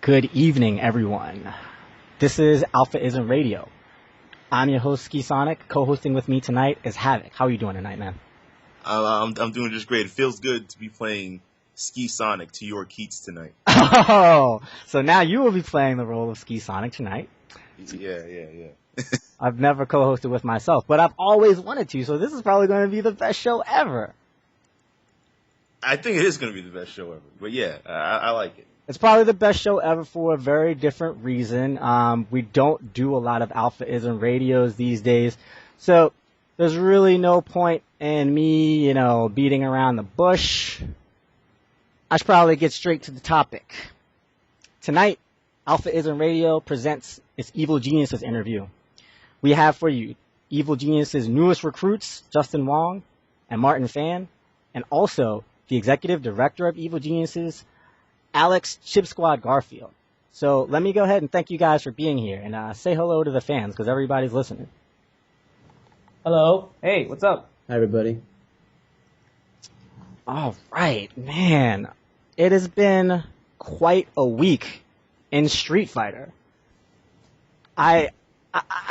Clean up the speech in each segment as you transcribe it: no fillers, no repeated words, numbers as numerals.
Good evening, everyone. This is AlphaISM Radio. I'm your host, Skisonic. Co-hosting with me tonight is Havoc. How are you doing tonight, man? I'm doing just great. It feels good to be playing Skisonic to your Keats tonight. Oh, so now you will be playing the role of Skisonic tonight. Yeah. I've never co-hosted with myself, but I've always wanted to, so this is probably going to be the best show ever. I think it is going to be the best show ever. But yeah, I like it. It's probably the best show ever for a very different reason. We don't do a lot of AlphaISM radios these days, so there's really no point in me, beating around the bush. I should probably get straight to the topic. Tonight, AlphaISM Radio presents its Evil Geniuses interview. We have for you Evil Geniuses' newest recruits, Justin Wong and Martin Fan, and also the executive director of Evil Geniuses, ChibiSquad Garfield. So let me go ahead and thank you guys for being here and say hello to the fans because everybody's listening. Hello. Hey, what's up? Hi, everybody. All right, man. It has been quite a week in Street Fighter. I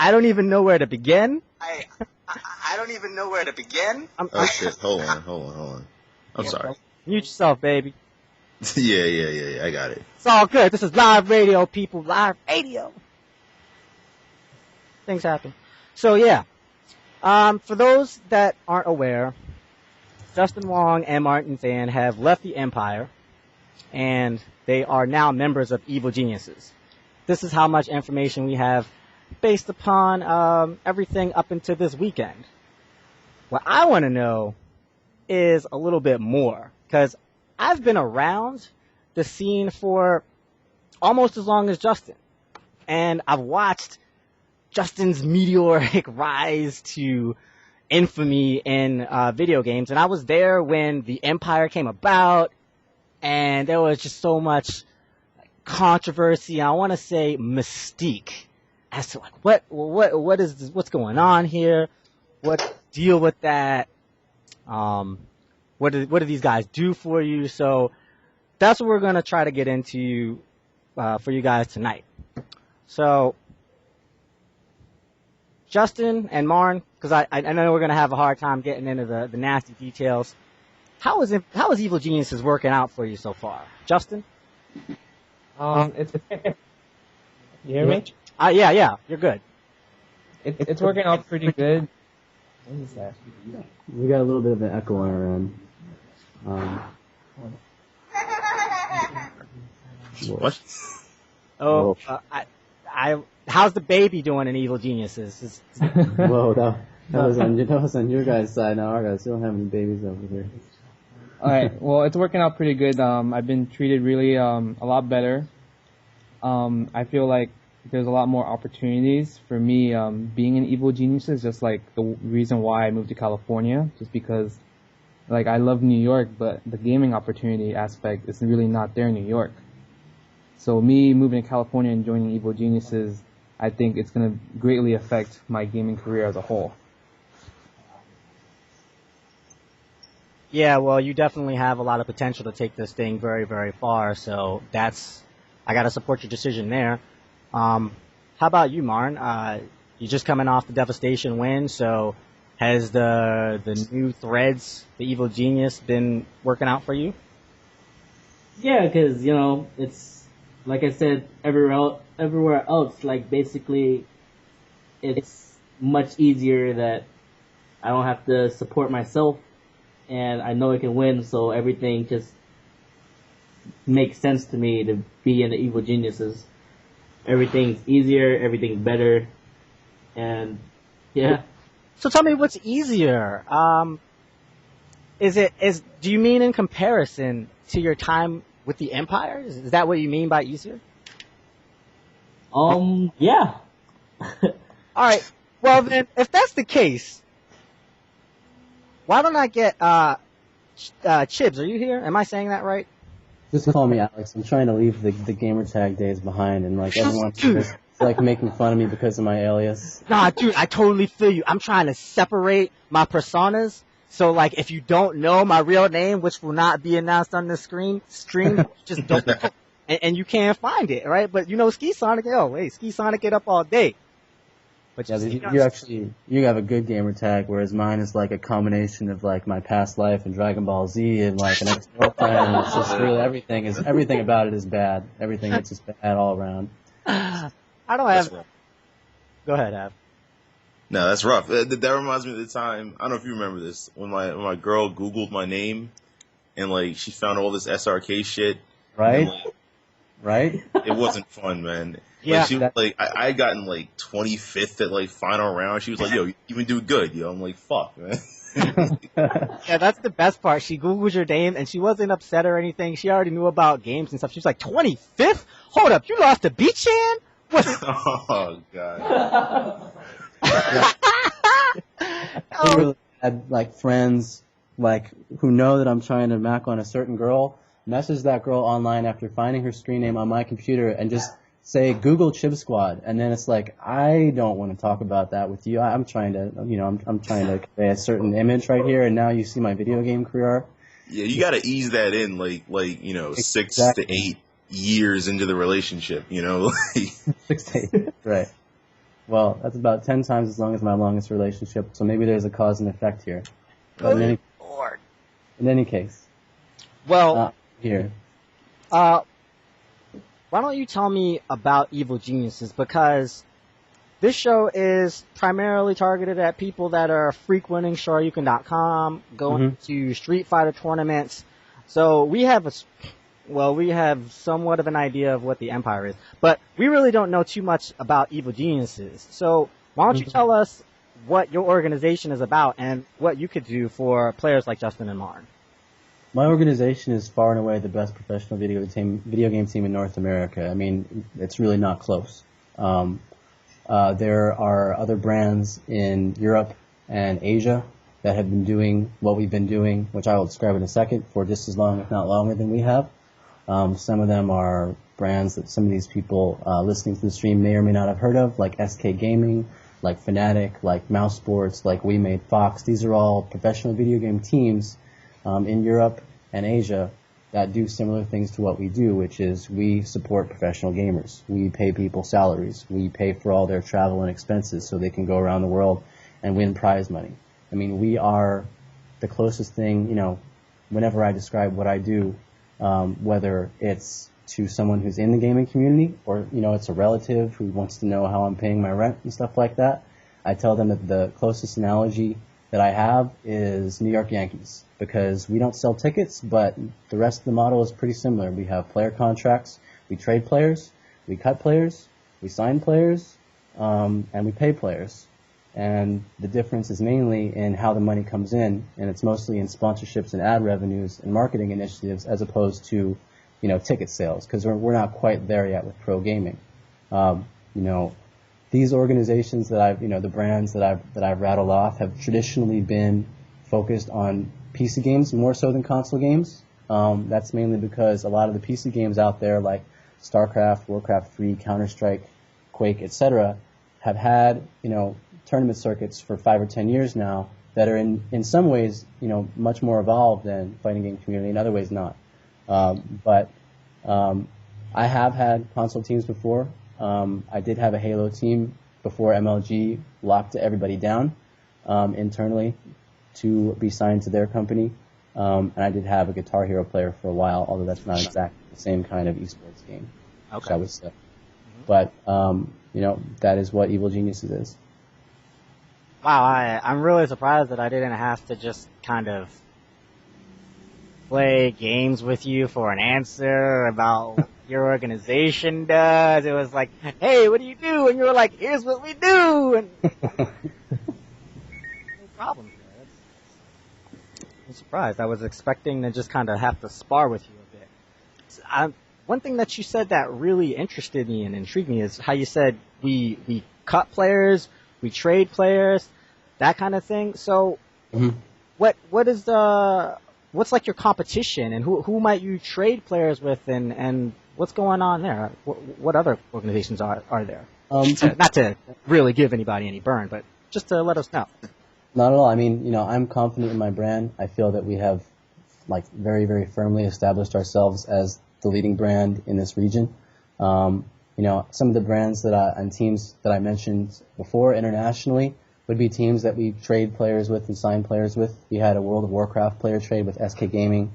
don't even know where to begin. I don't even know where to begin. Shit. Hold on. I'm sorry. Mute yourself, baby. Yeah. I got it. It's all good. This is live radio, people. Live radio. Things happen. So, yeah. For those that aren't aware, Justin Wong and Martin Fan have left the Empire, and they are now members of Evil Geniuses. This is how much information we have based upon everything up until this weekend. What I want to know is a little bit more, because I've been around the scene for almost as long as Justin, and I've watched Justin's meteoric rise to infamy in video games, and I was there when the Empire came about, and there was just so much controversy, and I want to say mystique, as to what is this, what's going on here, what deal with that, what do these guys do for you? So that's what we're going to try to get into for you guys tonight. So Justin and Marn, because I know we're going to have a hard time getting into the nasty details. How is Evil Geniuses working out for you so far? Justin? You hear me? Yeah, you're good. It's working out pretty good. What is that? We got a little bit of an echo on our end. What? Oh, how's the baby doing in Evil Geniuses? Whoa, that was on your guys' side. Now our guys don't have any babies over here. Alright, well, it's working out pretty good. I've been treated really a lot better. I feel like there's a lot more opportunities for me being in Evil Geniuses, just like the reason why I moved to California, just because I love New York, but the gaming opportunity aspect is really not there in New York. So me moving to California and joining Evil Geniuses, I think it's going to greatly affect my gaming career as a whole. Yeah, well, you definitely have a lot of potential to take this thing very, very far, so I gotta support your decision there. How about you, Marn? You're just coming off the Devastation win, so has the new threads, the Evil Genius, been working out for you? Yeah, because, it's, like I said, everywhere else, basically, it's much easier that I don't have to support myself, and I know I can win, so everything just makes sense to me to be in the Evil Geniuses. Everything's easier, everything's better, and yeah. So tell me what's easier. Do you mean in comparison to your time with the Empire? Is that what you mean by easier? Yeah. Alright, well then, if that's the case, why don't I get, Chibs, are you here? Am I saying that right? Just call me Alex. I'm trying to leave the gamer tag days behind, and everyone's just making fun of me because of my alias. Nah, dude, I totally feel you. I'm trying to separate my personas. So, if you don't know my real name, which will not be announced on the stream, just don't. and you can't find it, right? But Skisonic, hey, Skisonic it up all day. But yeah, you have a good gamer tag, whereas mine is like a combination of like my past life and Dragon Ball Z and like an ex-girlfriend. It's just really everything about it is bad. Everything is just bad all around. I don't have. Go ahead, Av. No, that's rough. That reminds me of the time. I don't know if you remember this when my girl Googled my name, and like she found all this SRK shit. Right. And, like, right. It wasn't fun, man. Yeah. Like, she was like, I gotten like 25th at like final round. She was like, yo, you even do good, yo. I'm like, fuck, man. Yeah, that's the best part. She Googled your name and she wasn't upset or anything. She already knew about games and stuff. She was like, 25th? Hold up, you lost to Beach Hand? Oh, God. I really had like friends like who know that I'm trying to mac on a certain girl, message that girl online after finding her screen name on my computer and just say Google ChibiSquad, and then it's like I don't want to talk about that with you. I'm trying to, I'm trying to convey a certain image right here, and now you see my video game career. Yeah, you got to ease that in, like 6 to 8 years into the relationship, 6 to 8, right? Well, that's about 10 times as long as my longest relationship, so maybe there's a cause and effect here. But in any case, well, here. Why don't you tell me about Evil Geniuses? Because this show is primarily targeted at people that are frequenting Shoryuken.com, going to Street Fighter tournaments. So we have somewhat of an idea of what the Empire is, but we really don't know too much about Evil Geniuses. So why don't you tell us what your organization is about and what you could do for players like Justin and Marn? My organization is far and away the best professional video game team in North America. I mean, it's really not close. There are other brands in Europe and Asia that have been doing what we've been doing, which I will describe in a second, for just as long, if not longer, than we have. Some of them are brands that some of these people listening to the stream may or may not have heard of, like SK Gaming, like Fnatic, like Mouse Sports, like We Made Fox. These are all professional video game teams in Europe and Asia that do similar things to what we do, which is we support professional gamers. We pay people salaries. We pay for all their travel and expenses so they can go around the world and win prize money. I mean, we are the closest thing, whenever I describe what I do, whether it's to someone who's in the gaming community or, it's a relative who wants to know how I'm paying my rent and stuff like that, I tell them that the closest analogy that I have is New York Yankees, because we don't sell tickets, but the rest of the model is pretty similar. We have player contracts, we trade players, we cut players, we sign players, and we pay players. And the difference is mainly in how the money comes in, and it's mostly in sponsorships and ad revenues and marketing initiatives as opposed to, ticket sales, because we're not quite there yet with pro gaming. These organizations that I've, the brands that I've rattled off have traditionally been focused on PC games more so than console games. That's mainly because a lot of the PC games out there, like StarCraft, Warcraft 3, Counter-Strike, Quake, etc., have had, tournament circuits for 5 or 10 years now that are in some ways, much more evolved than fighting game community, in other ways not. But I have had console teams before. I did have a Halo team before MLG locked everybody down internally to be signed to their company. And I did have a Guitar Hero player for a while, although that's not exactly the same kind of esports game, shall we say. But, that is what Evil Geniuses is. Wow, I'm really surprised that I didn't have to just kind of play games with you for an answer about your organization does. It was like, hey, what do you do? And you were like, here's what we do. And no problem here. I'm surprised. I was expecting to just kind of have to spar with you a bit. One thing that you said that really interested me and intrigued me is how you said we cut players, we trade players, that kind of thing. So what's like your competition, and who might you trade players with, and what's going on there? What other organizations are there? Not to really give anybody any burn, but just to let us know. Not at all. I mean, I'm confident in my brand. I feel that we have, very, very firmly established ourselves as the leading brand in this region. Some of the brands and teams that I mentioned before internationally would be teams that we trade players with and sign players with. We had a World of Warcraft player trade with SK Gaming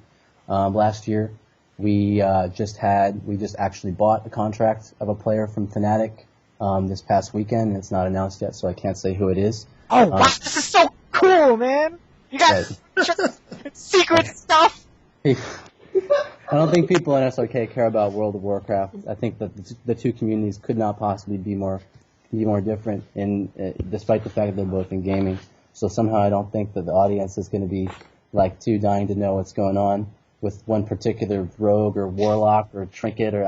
last year. We just actually bought a contract of a player from Fnatic this past weekend, and it's not announced yet, so I can't say who it is. Oh, wow, this is so cool, man! You got secret stuff! I don't think people in SRK care about World of Warcraft. I think that the two communities could not possibly be more different, despite the fact that they're both in gaming. So somehow I don't think that the audience is going to be too dying to know what's going on with one particular rogue or warlock or trinket, or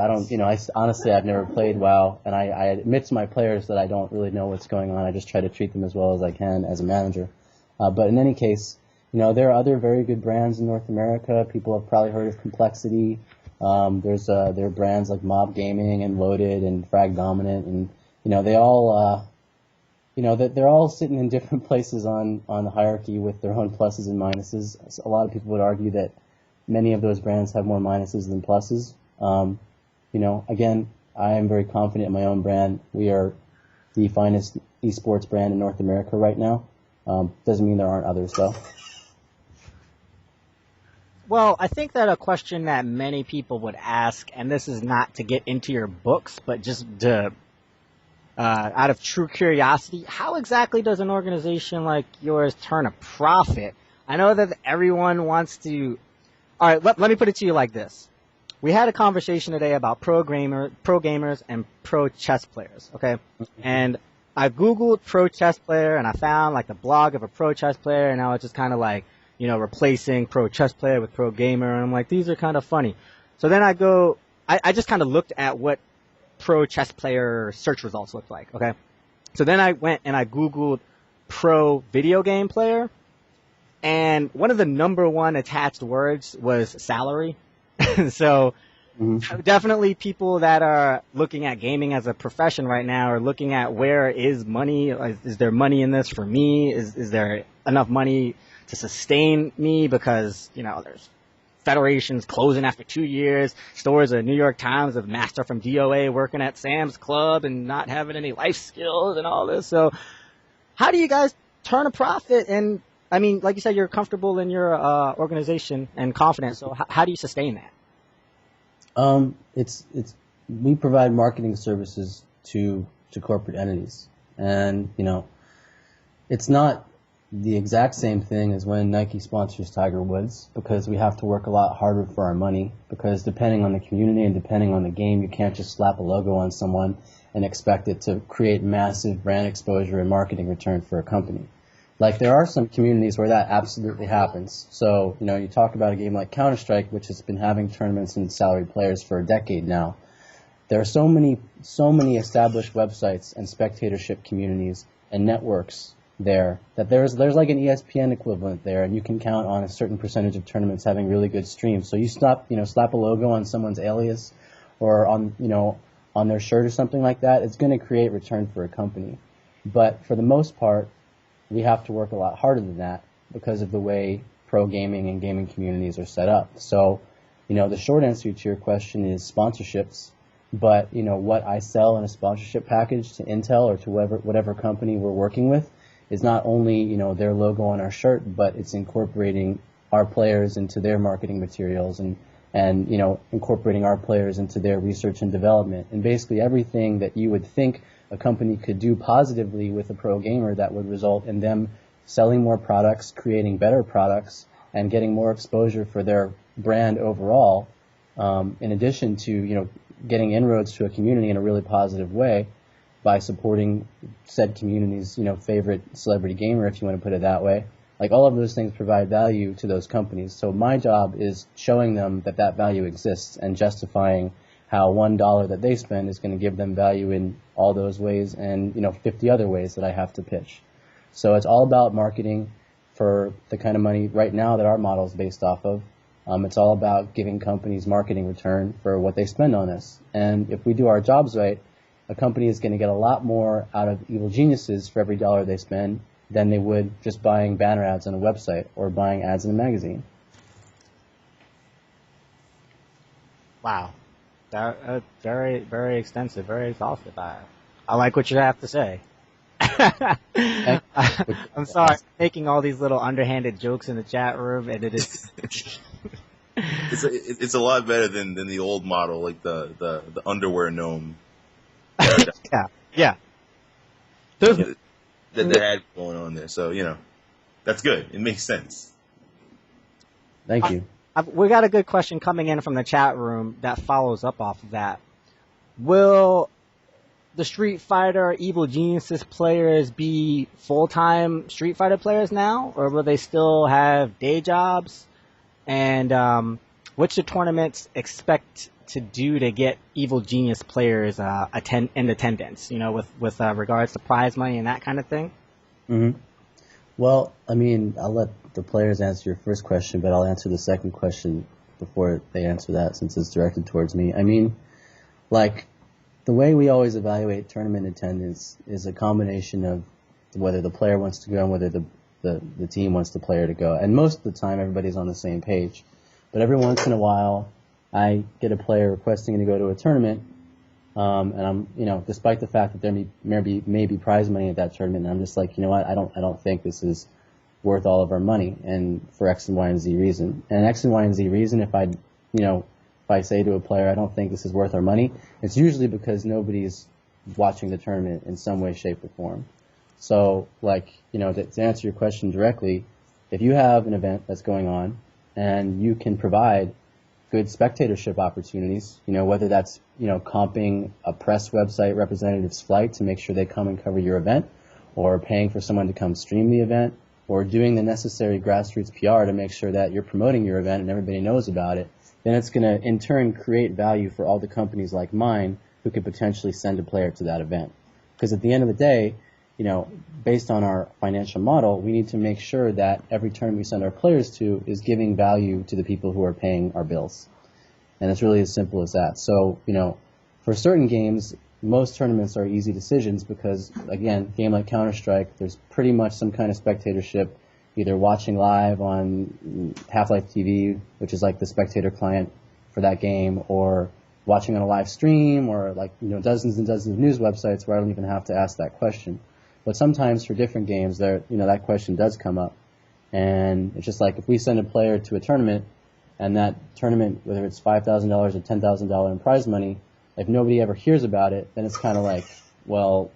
honestly I've never played WoW, and I admit to my players that I don't really know what's going on. I just try to treat them as well as I can as a manager. But in any case, there are other very good brands in North America. People have probably heard of Complexity. There are brands like Mob Gaming and Loaded and Frag Dominant, and they all they're all sitting in different places on the hierarchy with their own pluses and minuses. So a lot of people would argue that many of those brands have more minuses than pluses. Again, I am very confident in my own brand. We are the finest esports brand in North America right now. Doesn't mean there aren't others, though. Well, I think that a question that many people would ask, and this is not to get into your books, but just to, out of true curiosity, how exactly does an organization like yours turn a profit? I know that everyone wants to... All right, let me put it to you like this. We had a conversation today about pro gamers and pro chess players, okay? And I Googled pro chess player, and I found the blog of a pro chess player, and now it's just kind of replacing pro chess player with pro gamer, and I'm like, these are kind of funny. So then I just kind of looked at what pro chess player search results looked like, okay? So then I went and I Googled pro video game player, and one of the number one attached words was salary. So definitely people that are looking at gaming as a profession right now are looking at where is money. Is there money in this for me? Is there enough money to sustain me? Because, there's federations closing after 2 years, stores at New York Times of master from DOA working at Sam's Club and not having any life skills and all this. So how do you guys turn a profit? And I mean, like you said, you're comfortable in your organization and confident. So how do you sustain that? We provide marketing services to corporate entities, and it's not the exact same thing as when Nike sponsors Tiger Woods, because we have to work a lot harder for our money, because depending on the community and depending on the game, you can't just slap a logo on someone and expect it to create massive brand exposure and marketing return for a company. There are some communities where that absolutely happens. So, you talk about a game like Counter-Strike, which has been having tournaments and salaried players for a decade now. There are so many established websites and spectatorship communities and networks there that there's like an ESPN equivalent there, and you can count on a certain percentage of tournaments having really good streams. So you slap a logo on someone's alias or on their shirt or something like that, it's going to create return for a company. But for the most part, we have to work a lot harder than that because of the way pro gaming and gaming communities are set up. So, the short answer to your question is sponsorships. But, what I sell in a sponsorship package to Intel or to whatever company we're working with is not only, their logo on our shirt, but it's incorporating our players into their marketing materials and incorporating our players into their research and development. And basically everything that you would think a company could do positively with a pro gamer that would result in them selling more products, creating better products, and getting more exposure for their brand overall, in addition to, getting inroads to a community in a really positive way by supporting said community's, favorite celebrity gamer, if you want to put it that way. All of those things provide value to those companies. So my job is showing them that value exists and justifying how $1 that they spend is going to give them value in all those ways and 50 other ways that I have to pitch. So it's all about marketing for the kind of money right now that our model is based off of. It's all about giving companies marketing return for what they spend on us. And if we do our jobs right, a company is going to get a lot more out of Evil Geniuses for every dollar they spend than they would just buying banner ads on a website or buying ads in a magazine. Wow. That very, very extensive, very exhaustive. I like what you have to say. I'm sorry, making all these little underhanded jokes in the chat room, and it is. It's a lot better than the old model, like the underwear gnome. Yeah. That had going on there. So that's good. It makes sense. Thank you. We got a good question coming in from the chat room that follows up off of that. Will the Street Fighter Evil Geniuses players be full-time Street Fighter players now, or will they still have day jobs? And what should tournaments expect to do to get Evil Genius players in attendance? With regards to prize money and that kind of thing. Mm-hmm. Well, I mean, I'll let the players answer your first question, but I'll answer the second question before they answer that, since it's directed towards me. I mean, like, the way we always evaluate tournament attendance is a combination of whether the player wants to go and whether the team wants the player to go. And most of the time, everybody's on the same page. But every once in a while, I get a player requesting to go to a tournament, and I'm, despite the fact that there may be prize money at that tournament, I'm just like, you know what, I don't think this is worth all of our money, and for X and Y and Z reason. And X and Y and Z reason, if I say to a player, I don't think this is worth our money, it's usually because nobody's watching the tournament in some way, shape, or form. So, to answer your question directly, if you have an event that's going on and you can provide good spectatorship opportunities, whether that's, comping a press website representative's flight to make sure they come and cover your event, or paying for someone to come stream the event, or doing the necessary grassroots PR to make sure that you're promoting your event and everybody knows about it, then it's going to, in turn, create value for all the companies like mine who could potentially send a player to that event. Because at the end of the day, based on our financial model, we need to make sure that every tournament we send our players to is giving value to the people who are paying our bills. And it's really as simple as that. So, for certain games, most tournaments are easy decisions because, again, a game like Counter-Strike, there's pretty much some kind of spectatorship, either watching live on Half-Life TV, which is like the spectator client for that game, or watching on a live stream, or dozens and dozens of news websites where I don't even have to ask that question. But sometimes for different games, that question does come up. And it's just like if we send a player to a tournament, and that tournament, whether it's $5,000 or $10,000 in prize money, if nobody ever hears about it, then it's kind of like, well,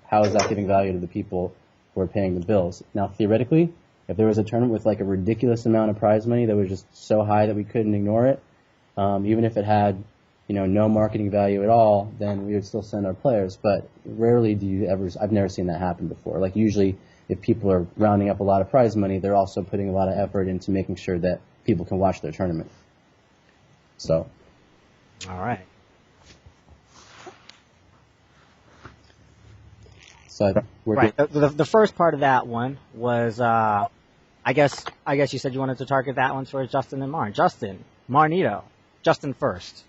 how is that giving value to the people who are paying the bills? Now, theoretically, if there was a tournament with like a ridiculous amount of prize money that was just so high that we couldn't ignore it, even if it had, no marketing value at all, then we would still send our players. But rarely I've never seen that happen before. Like usually, if people are rounding up a lot of prize money, they're also putting a lot of effort into making sure that people can watch their tournament. So. All right. So right. The first part of that one was, I guess you said you wanted to target that one for Justin and Marn. Justin, Marnito, Justin first.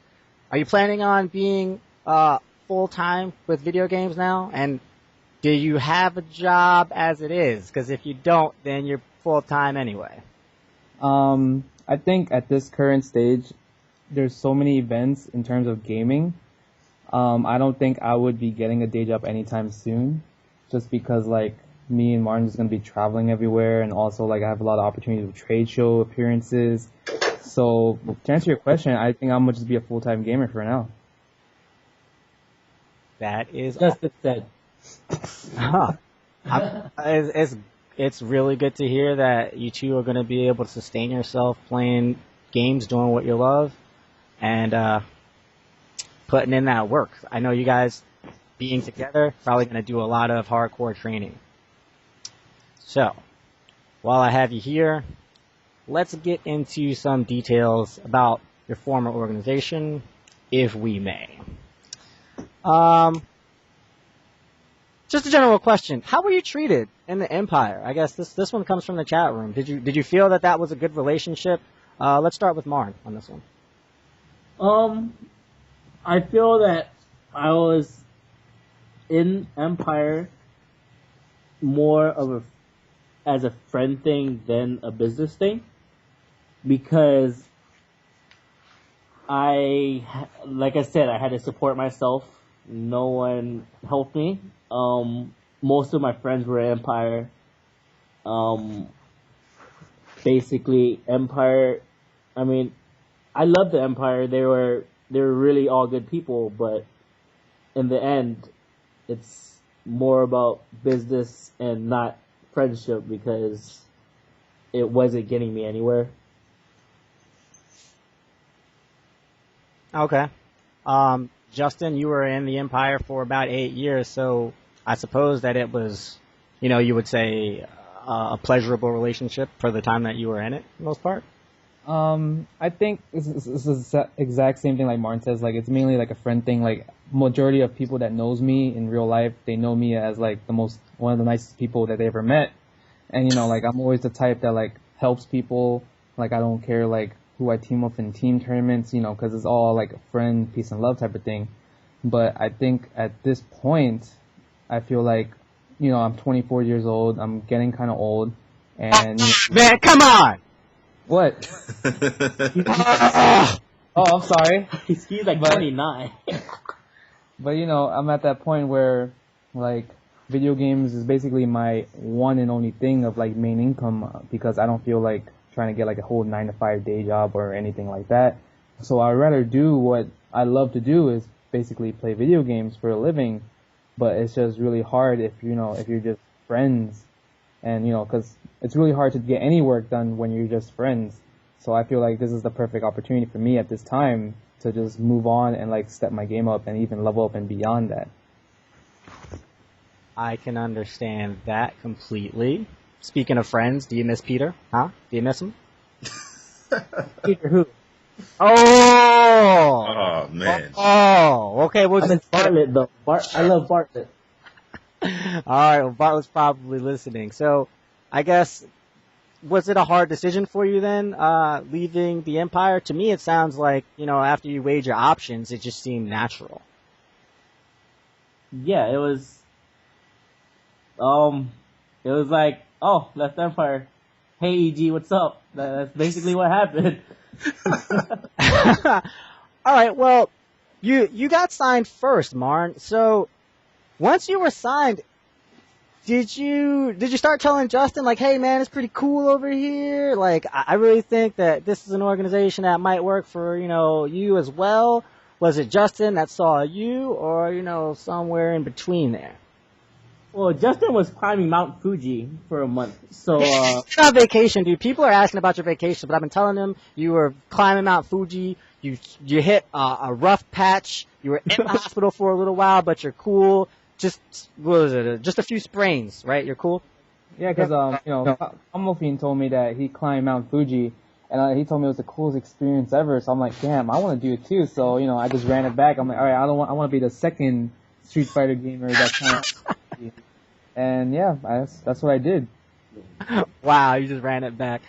Are you planning on being full time with video games now? And do you have a job as it is? Because if you don't, then you're full time anyway. I think at this current stage, there's so many events in terms of gaming. I don't think I would be getting a day job anytime soon, just because me and Martin is going to be traveling everywhere, and also I have a lot of opportunities with trade show appearances. So to answer your question, I think I'm going to just be a full-time gamer for now. That is Justin said. It's really good to hear that you two are going to be able to sustain yourself playing games, doing what you love, and putting in that work. I know you guys being together probably going to do a lot of hardcore training. So, while I have you here, let's get into some details about your former organization, if we may. Just a general question. How were you treated in the Empire? I guess this one comes from the chat room. Did you feel that was a good relationship? Let's start with Marn on this one. I feel that I was in Empire more of as a friend thing than a business thing, because like I said, I had to support myself. No one helped me. Most of my friends were Empire. Um, Basically, Empire. I mean, I love the Empire. They were really all good people, but in the end, it's more about business and not friendship because it wasn't getting me anywhere. Okay. Justin, you were in the Empire for about 8 years, so I suppose that it was, you would say a pleasurable relationship for the time that you were in it, for the most part. I think this is the exact same thing like Martin says. Like it's mainly like a friend thing. Like majority of people that knows me in real life, they know me as like one of the nicest people that they ever met. And like I'm always the type that like helps people. Like I don't care like who I team up in team tournaments, because it's all like a friend, peace and love type of thing. But I think at this point, I feel like, I'm 24 years old. I'm getting kind of old, and Man, come on! What? Oh, I'm sorry. He's like 29. But I'm at that point where like video games is basically my one and only thing of like main income because I don't feel like trying to get like a whole 9-to-5 day job or anything like that. So I'd rather do what I love to do is basically play video games for a living. But it's just really hard if you're just friends, and because it's really hard to get any work done when you're just friends. So I feel like this is the perfect opportunity for me at this time to just move on and like step my game up and even level up and beyond that. I can understand that completely. Speaking of friends, do you miss Peter? Huh? Do you miss him? Peter who? Oh! Oh man. Oh, okay. We'll I miss just Bartlett though. I love Bartlett. All right. Well, Bartlett's probably listening. So, I guess was it a hard decision for you then, leaving the Empire? To me, it sounds like after you weighed your options, it just seemed natural. Yeah, it was. It was like, oh, left Empire. Hey, EG, what's up? That's basically what happened. All right. Well, you got signed first, Marn. So once you were signed, did you start telling Justin like, hey man, it's pretty cool over here. Like I really think that this is an organization that might work for you as well. Was it Justin that saw you, or somewhere in between there? Well, Justin was climbing Mount Fuji for a month, so It's not vacation, dude. People are asking about your vacation, but I've been telling them you were climbing Mount Fuji. You hit a rough patch. You were in the hospital for a little while, but you're cool. Just what was it? Just a few sprains, right? You're cool. Yeah, because Amofine told me that he climbed Mount Fuji, and he told me it was the coolest experience ever. So I'm like, damn, I want to do it too. So I just ran it back. I'm like, all right, I want to be the second Street Fighter gamer that kind of. And yeah, that's what I did. Wow, you just ran it back.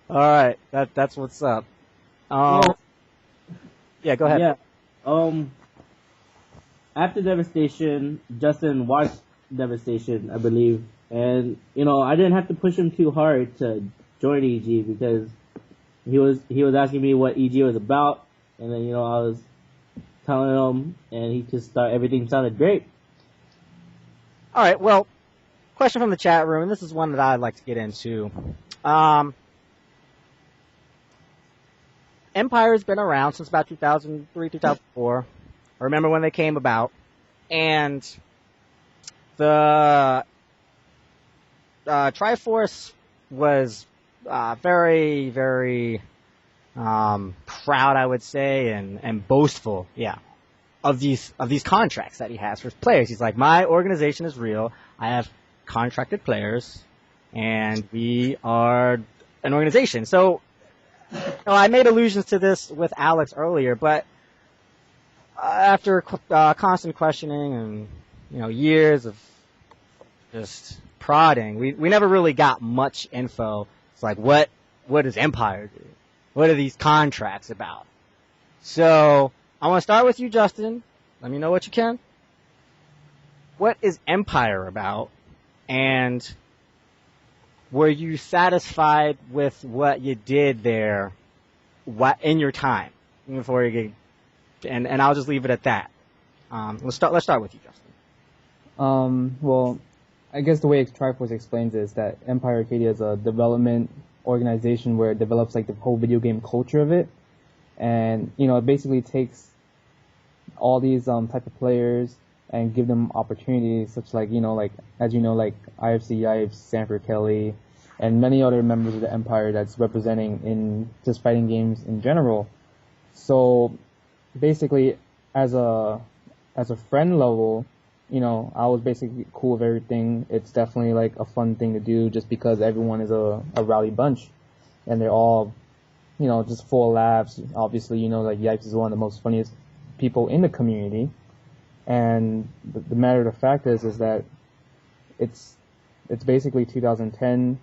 All right, that's what's up. Yeah, go ahead. Yeah. After Devastation, Justin watched Devastation, I believe, and I didn't have to push him too hard to join EG because he was asking me what EG was about, and then I was telling him, and he just thought everything sounded great. All right, well, question from the chat room, and this is one that I'd like to get into. Empire's been around since about 2003, 2004. I remember when they came about, and the Triforce was very, very proud, I would say, and boastful, of these contracts that he has for players. He's like, my organization is real. I have contracted players, and we are an organization. So, I made allusions to this with Alex earlier, but after constant questioning and years of just prodding, we never really got much info. It's like, what does Empire do? What are these contracts about? So I want to start with you, Justin. Let me know what you can. What is Empire about? And were you satisfied with what you did there in your time? before you get, and I'll just leave it at that. Let's start with you, Justin. Well, I guess the way Triforce explains it is that Empire Arcadia is a development organization where it develops like the whole video game culture of it, and it basically takes all these type of players and give them opportunities, such like like IFC, Yipes, Sanford Kelly, and many other members of the Empire that's representing in just fighting games in general. So basically, as a friend level, I was basically cool with everything. It's definitely like a fun thing to do just because everyone is a rowdy bunch and they're all, just full of laughs. Obviously, like Yipes is one of the most funniest people in the community. And the matter of the fact is that it's basically 2010.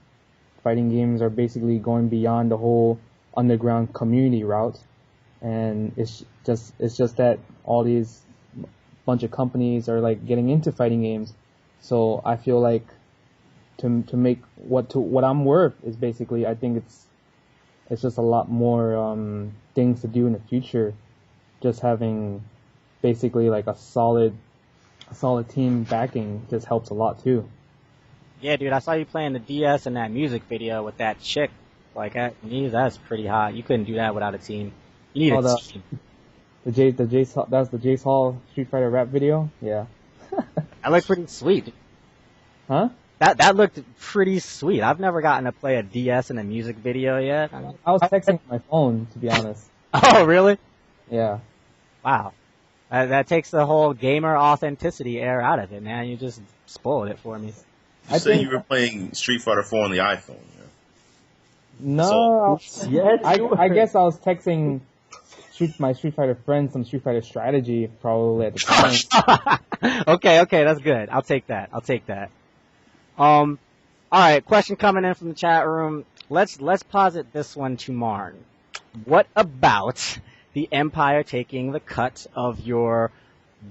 Fighting games are basically going beyond the whole underground community route. And it's just that all these bunch of companies are like getting into fighting games, so I feel like to make what I'm worth is basically, I think it's just a lot more things to do in the future. Just having basically like a solid team backing just helps a lot too. Yeah, dude, I saw you playing the DS in that music video with that chick. Like, that's pretty hot. You couldn't do that without a team. You need a team. That's the Jace Hall Street Fighter rap video? Yeah. That looked pretty sweet. Huh? That looked pretty sweet. I've never gotten to play a DS in a music video yet. I was texting my phone, to be honest. Oh, really? Yeah. Wow. That takes the whole gamer authenticity air out of it, man. You just spoiled it for me. You said you were playing Street Fighter 4 on the iPhone. No, I guess I was texting my Street Fighter friend some Street Fighter strategy probably at the time. Okay, that's good. I'll take that. All right, question coming in from the chat room. Let's posit this one to Marn. What about the Empire taking the cut of your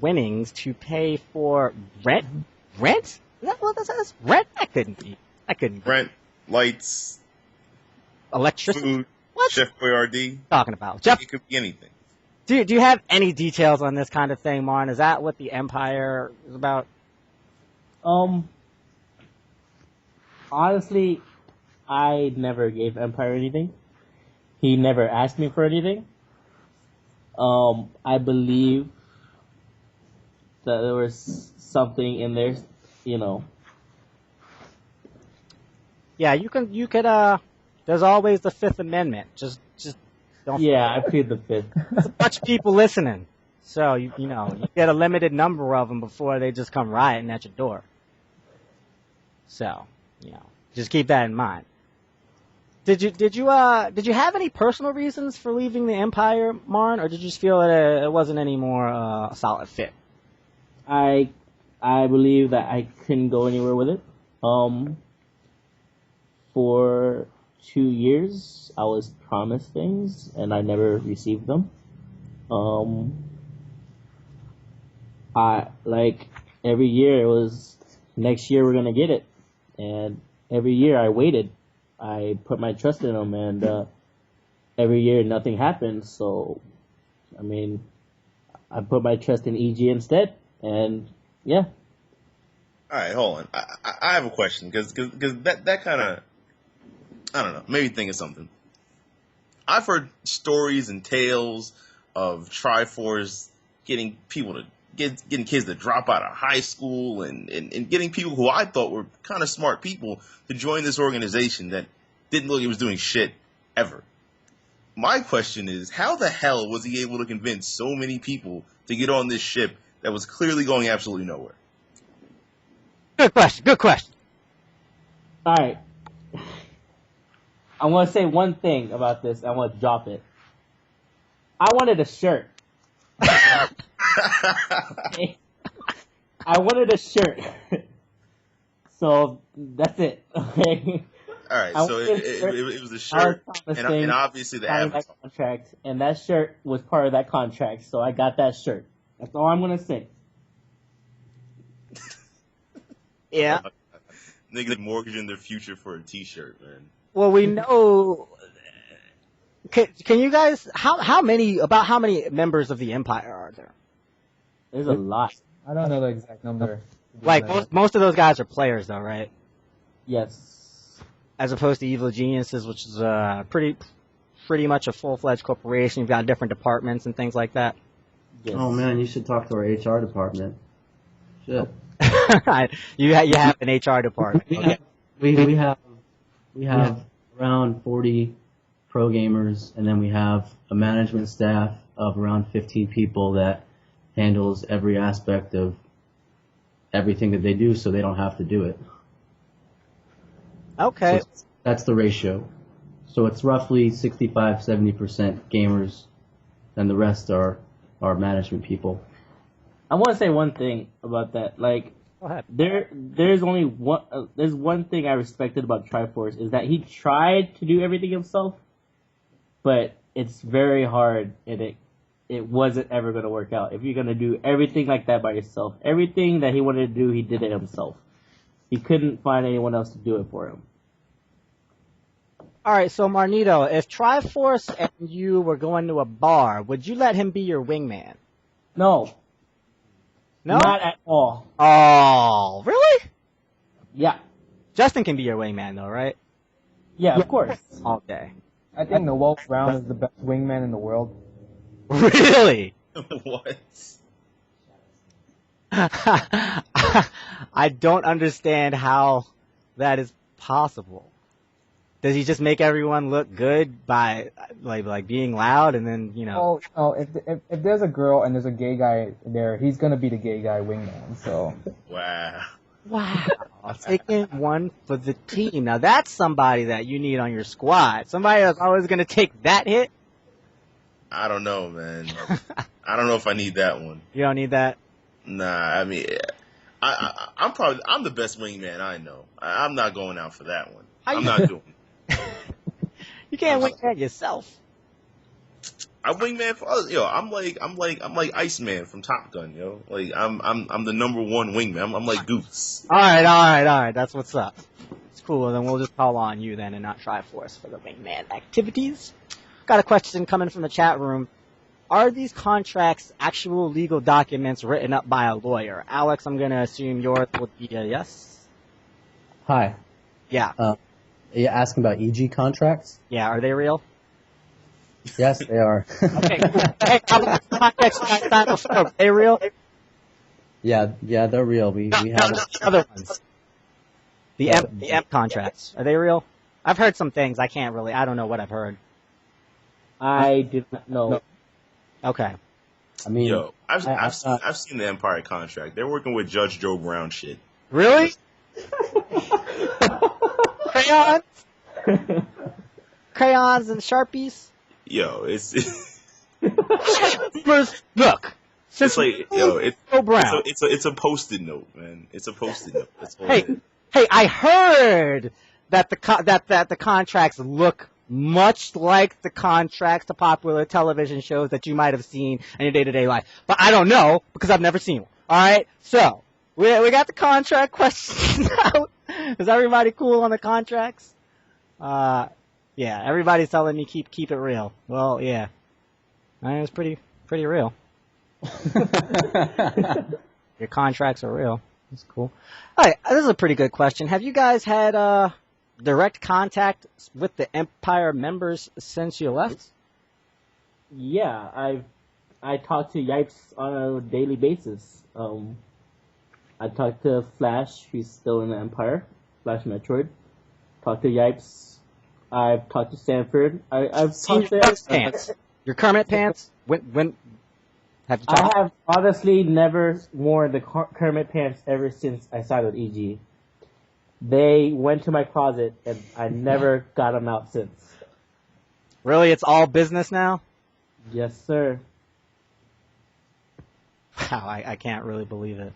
winnings to pay for rent? Rent? Is that what that says? Rent? That couldn't be. Rent, lights, electricity. Food. What? Chef Boyardee. Talking about Jeff. It could be anything. Do you have any details on this kind of thing, Marn? Is that what the Empire is about? Honestly, I never gave Empire anything. He never asked me for anything. I believe that there was something in there, Yeah, you could. There's always the Fifth Amendment. Just don't. Yeah, I plead the Fifth. There's a bunch of people listening, so you get a limited number of them before they just come rioting at your door. So just keep that in mind. Did you have any personal reasons for leaving the Empire, Marn, or did you just feel that it wasn't any more a solid fit? I believe that I couldn't go anywhere with it. For 2 years, I was promised things, and I never received them. Every year it was, next year we're gonna get it, and every year I waited. I put my trust in them, and every year nothing happened. So, I put my trust in EG instead, and yeah. All right, hold on. I have a question because that kind of, I don't know, made me think of something. I've heard stories and tales of Triforce getting people to getting kids to drop out of high school and getting people who I thought were kind of smart people to join this organization that didn't look like it was doing shit ever. My question is, how the hell was he able to convince so many people to get on this ship that was clearly going absolutely nowhere? Good question. All right. I want to say one thing about this. I want to drop it. I wanted a shirt. Okay. I wanted a shirt. So that's it. Okay. All right. So it was a shirt and obviously the avatar contract, and that shirt was part of that contract. So I got that shirt. That's all I'm gonna say. Yeah. Niggas mortgaging their future for a T-shirt, man. Well, we know Can you guys how many members of the Empire are there? There's a lot. I don't know the exact number. Like most of those guys are players though, right? Yes. As opposed to Evil Geniuses, which is pretty much a full-fledged corporation. You've got different departments and things like that. Yes. Oh man, you should talk to our HR department. Shit. you have an HR department. Okay. We have around 40 pro gamers, and then we have a management staff of around 15 people that handles every aspect of everything that they do, so they don't have to do it. Okay. So that's the ratio. So it's roughly 65-70% gamers, and the rest are management people. I want to say one thing about that. Like, Go ahead. there's only one. There's one thing I respected about Triforce is that he tried to do everything himself, but it's very hard, and it wasn't ever going to work out. If you're going to do everything like that by yourself, everything that he wanted to do, he did it himself. He couldn't find anyone else to do it for him. All right, so Marnito, if Triforce and you were going to a bar, would you let him be your wingman? No. No? Not at all. Oh, really? Yeah. Justin can be your wingman, though, right? Yeah, of course. All day. I think Noel Brown is the best wingman in the world. Really? What? I don't understand how that is possible. Does he just make everyone look good by like being loud and then If there's a girl and there's a gay guy there, he's gonna be the gay guy wingman. So. Wow. Taking one for the team. Now that's somebody that you need on your squad. Somebody that's always gonna take that hit. I don't know, man. I don't know if I need that one. You don't need that. Nah, I mean, I'm the best wingman I know. I'm not going out for that one. I'm not doing it. You can't wingman yourself. I wingman for others. Yo, I'm like Iceman from Top Gun, yo. Like I'm the number one wingman. I'm like Goose. All right. That's what's up. It's cool. Then we'll just call on you then and not Triforce for the wingman activities. Got a question coming from the chat room. Are these contracts actual legal documents written up by a lawyer? Alex, I'm gonna assume yours would be a yes. Hi. Yeah. Are you asking about EG contracts? Yeah. Are they real? Yes, they are. Okay. Cool. Hey, how about the contracts you guys signed before? Are they real? Yeah, they're real. We have The other ones. The M contracts. Are they real? I've heard some things. I don't know what I've heard. I did not know. Okay. I mean, Yo, I've seen the Empire contract. They're working with Judge Joe Brown shit. Really? Crayons and Sharpies? Yo, it's Look. it's like it's Joe Brown. it's a post-it note, man. It's a post-it note. That's all Hey, it is. hey, I heard that the contracts look much like the contracts to popular television shows that you might have seen in your day-to-day life. But I don't know because I've never seen one. All right? So, we got the contract questions out. Is everybody cool on the contracts? Yeah, everybody's telling me keep it real. Well, yeah. I mean, it's pretty real. Your contracts are real. That's cool. All right, this is a pretty good question. Have you guys had direct contact with the Empire members since you left? Yeah, I talk to Yipes on a daily basis. I talk to Flash, who's still in the Empire, Flash Metroid. Talk to Yipes. I've talked to Stanford. I've Seen talked your to pants. Your Kermit pants? When have you I talked? have honestly never worn the Kermit pants ever since I signed with EG. They went to my closet, and I never got them out since. Really, it's all business now? Yes, sir. Wow, I can't really believe it.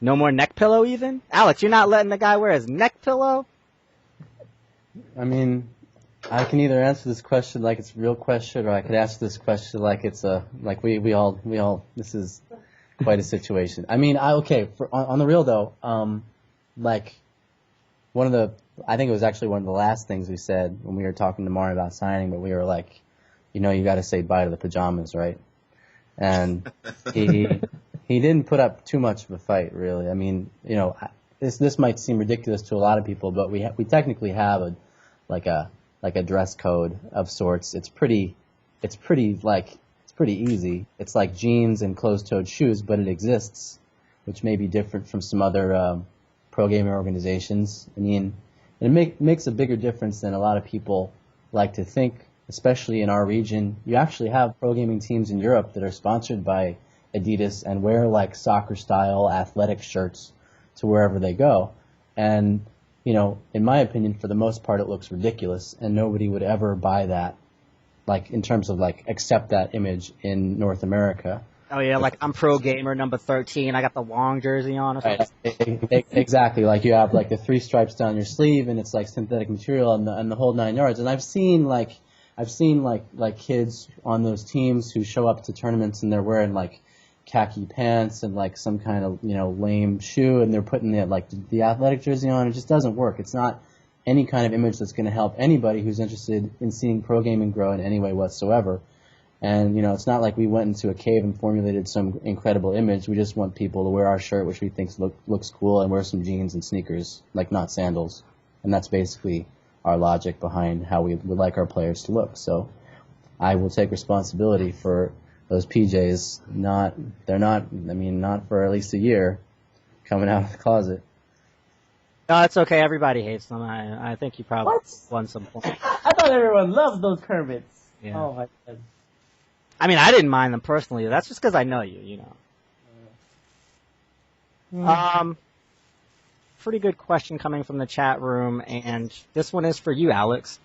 No more neck pillow even? Alex, you're not letting the guy wear his neck pillow? I mean, I can either answer this question like it's a real question, or I could answer this question like it's we all this is quite a situation. I mean, on the real though, like I think it was actually one of the last things we said when we were talking to Mart about signing, but we were like, you got to say bye to the pajamas, right? And he didn't put up too much of a fight, really. I mean, this might seem ridiculous to a lot of people, but we technically have a dress code of sorts. It's pretty easy. It's like jeans and closed-toed shoes, but it exists, which may be different from some other pro gaming organizations. I mean, it makes a bigger difference than a lot of people like to think, especially in our region. You actually have pro gaming teams in Europe that are sponsored by Adidas and wear like soccer-style athletic shirts to wherever they go. And, in my opinion, for the most part, it looks ridiculous, and nobody would ever buy that, like, in terms of, like, accept that image in North America. Oh, yeah, like, I'm pro gamer number 13. I got the Wong jersey on or something. Right. Exactly. Like, you have, like, the 3 stripes down your sleeve, and it's, like, synthetic material and the whole 9 yards. And I've seen kids on those teams who show up to tournaments and they're wearing, like, khaki pants and, like, some kind of, lame shoe, and they're putting the athletic jersey on. It just doesn't work. It's not any kind of image that's going to help anybody who's interested in seeing pro gaming grow in any way whatsoever. And, it's not like we went into a cave and formulated some incredible image. We just want people to wear our shirt, which we think looks cool, and wear some jeans and sneakers, like not sandals. And that's basically our logic behind how we would like our players to look. So I will take responsibility for those PJs. Not for at least a year coming out of the closet. No, it's okay. Everybody hates them. I think you probably won some points. I thought everyone loved those Kermits. Yeah. Oh my god. I mean, I didn't mind them personally. That's just because I know you, Pretty good question coming from the chat room, and this one is for you, Alex.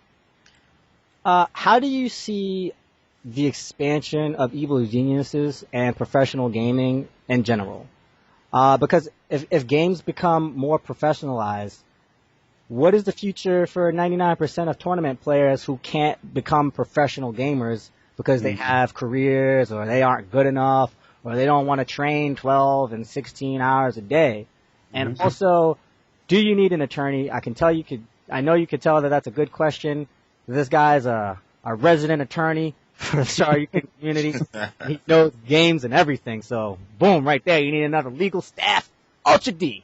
How do you see the expansion of Evil Geniuses and professional gaming in general? Because if games become more professionalized, what is the future for 99% of tournament players who can't become professional gamers because they have careers, or they aren't good enough, or they don't want to train 12 and 16 hours a day? And also, do you need an attorney? I know you could tell that that's a good question. This guy's a resident attorney for the Shoryuken community. He knows games and everything. So, boom, right there. You need another legal staff. Ultra D.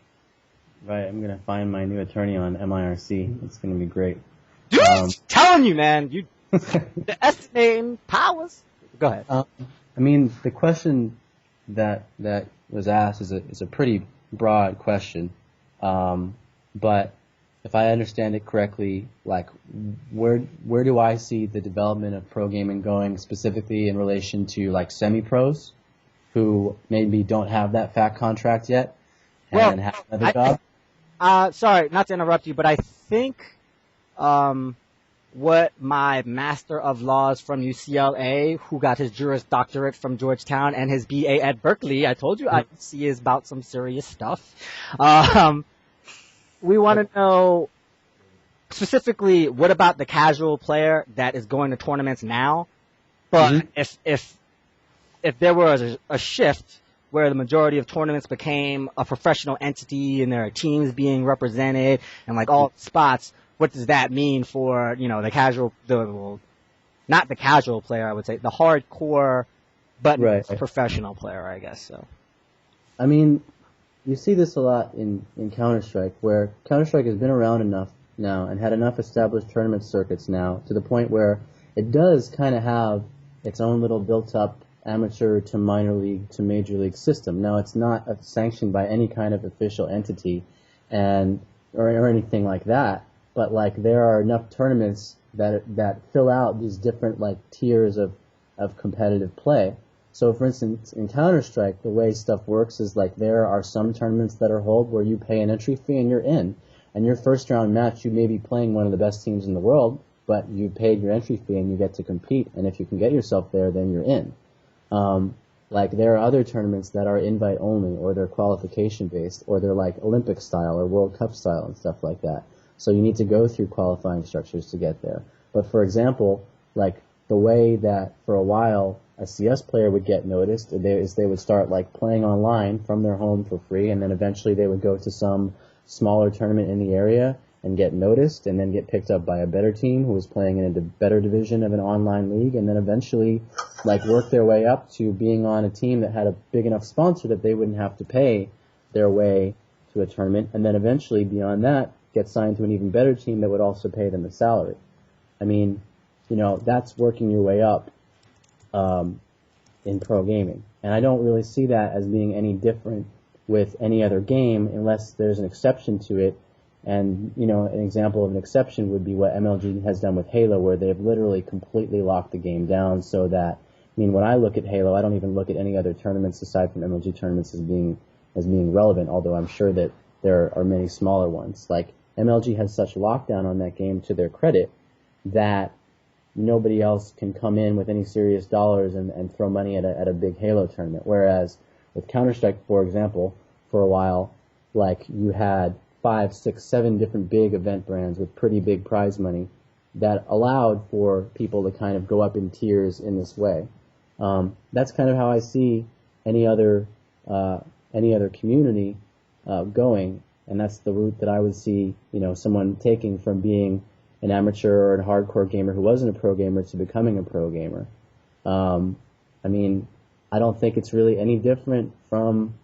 Right, I'm going to find my new attorney on MIRC. It's going to be great. Dude, telling you, man. The estimating powers. Go ahead. I mean, the question that was asked is a pretty broad question. But if I understand it correctly, like, where do I see the development of pro gaming going, specifically in relation to, like, semi-pros who maybe don't have that fat contract yet and have another job? Sorry, not to interrupt you, but I think what my Master of Laws from UCLA, who got his Juris Doctorate from Georgetown and his BA at Berkeley, I told you IUC is about some serious stuff. We want to know specifically, what about the casual player that is going to tournaments now? But if there was a shift where the majority of tournaments became a professional entity and there are teams being represented and like all spots, what does that mean for, the casual, not the casual player, I would say, the hardcore but professional player, I guess. So, I mean, you see this a lot in Counter-Strike, where Counter-Strike has been around enough now and had enough established tournament circuits now to the point where it does kind of have its own little built-up amateur to minor league to major league system. Now, it's not sanctioned by any kind of official entity or anything like that, but like there are enough tournaments that fill out these different like tiers of competitive play. So, for instance, in Counter-Strike, the way stuff works is like there are some tournaments that are held where you pay an entry fee and you're in. And your first round match, you may be playing one of the best teams in the world, but you paid your entry fee and you get to compete. And if you can get yourself there, then you're in. Like there are other tournaments that are invite only, or they're qualification based, or they're like Olympic style or World Cup style and stuff like that. So you need to go through qualifying structures to get there. But for example, like the way that for a while a CS player would get noticed they would start like playing online from their home for free, and then eventually they would go to some smaller tournament in the area, and get noticed and then get picked up by a better team who was playing in a better division of an online league, and then eventually like work their way up to being on a team that had a big enough sponsor that they wouldn't have to pay their way to a tournament, and then eventually beyond that get signed to an even better team that would also pay them a salary. I mean, you know, that's working your way up in pro gaming. And I don't really see that as being any different with any other game unless there's an exception to it. And, you know, an example of an exception would be what MLG has done with Halo, where they've literally completely locked the game down so that, I mean, when I look at Halo, I don't even look at any other tournaments aside from MLG tournaments as being relevant, although I'm sure that there are many smaller ones. Like, MLG has such lockdown on that game, to their credit, that nobody else can come in with any serious dollars and throw money at a big Halo tournament. Whereas with Counter-Strike, for example, for a while, like, you had 5, 6, 7 different big event brands with pretty big prize money that allowed for people to kind of go up in tiers in this way. That's kind of how I see any other community going, and that's the route that I would see, you know, someone taking from being an amateur or a hardcore gamer who wasn't a pro gamer to becoming a pro gamer. I mean, I don't think it's really any different from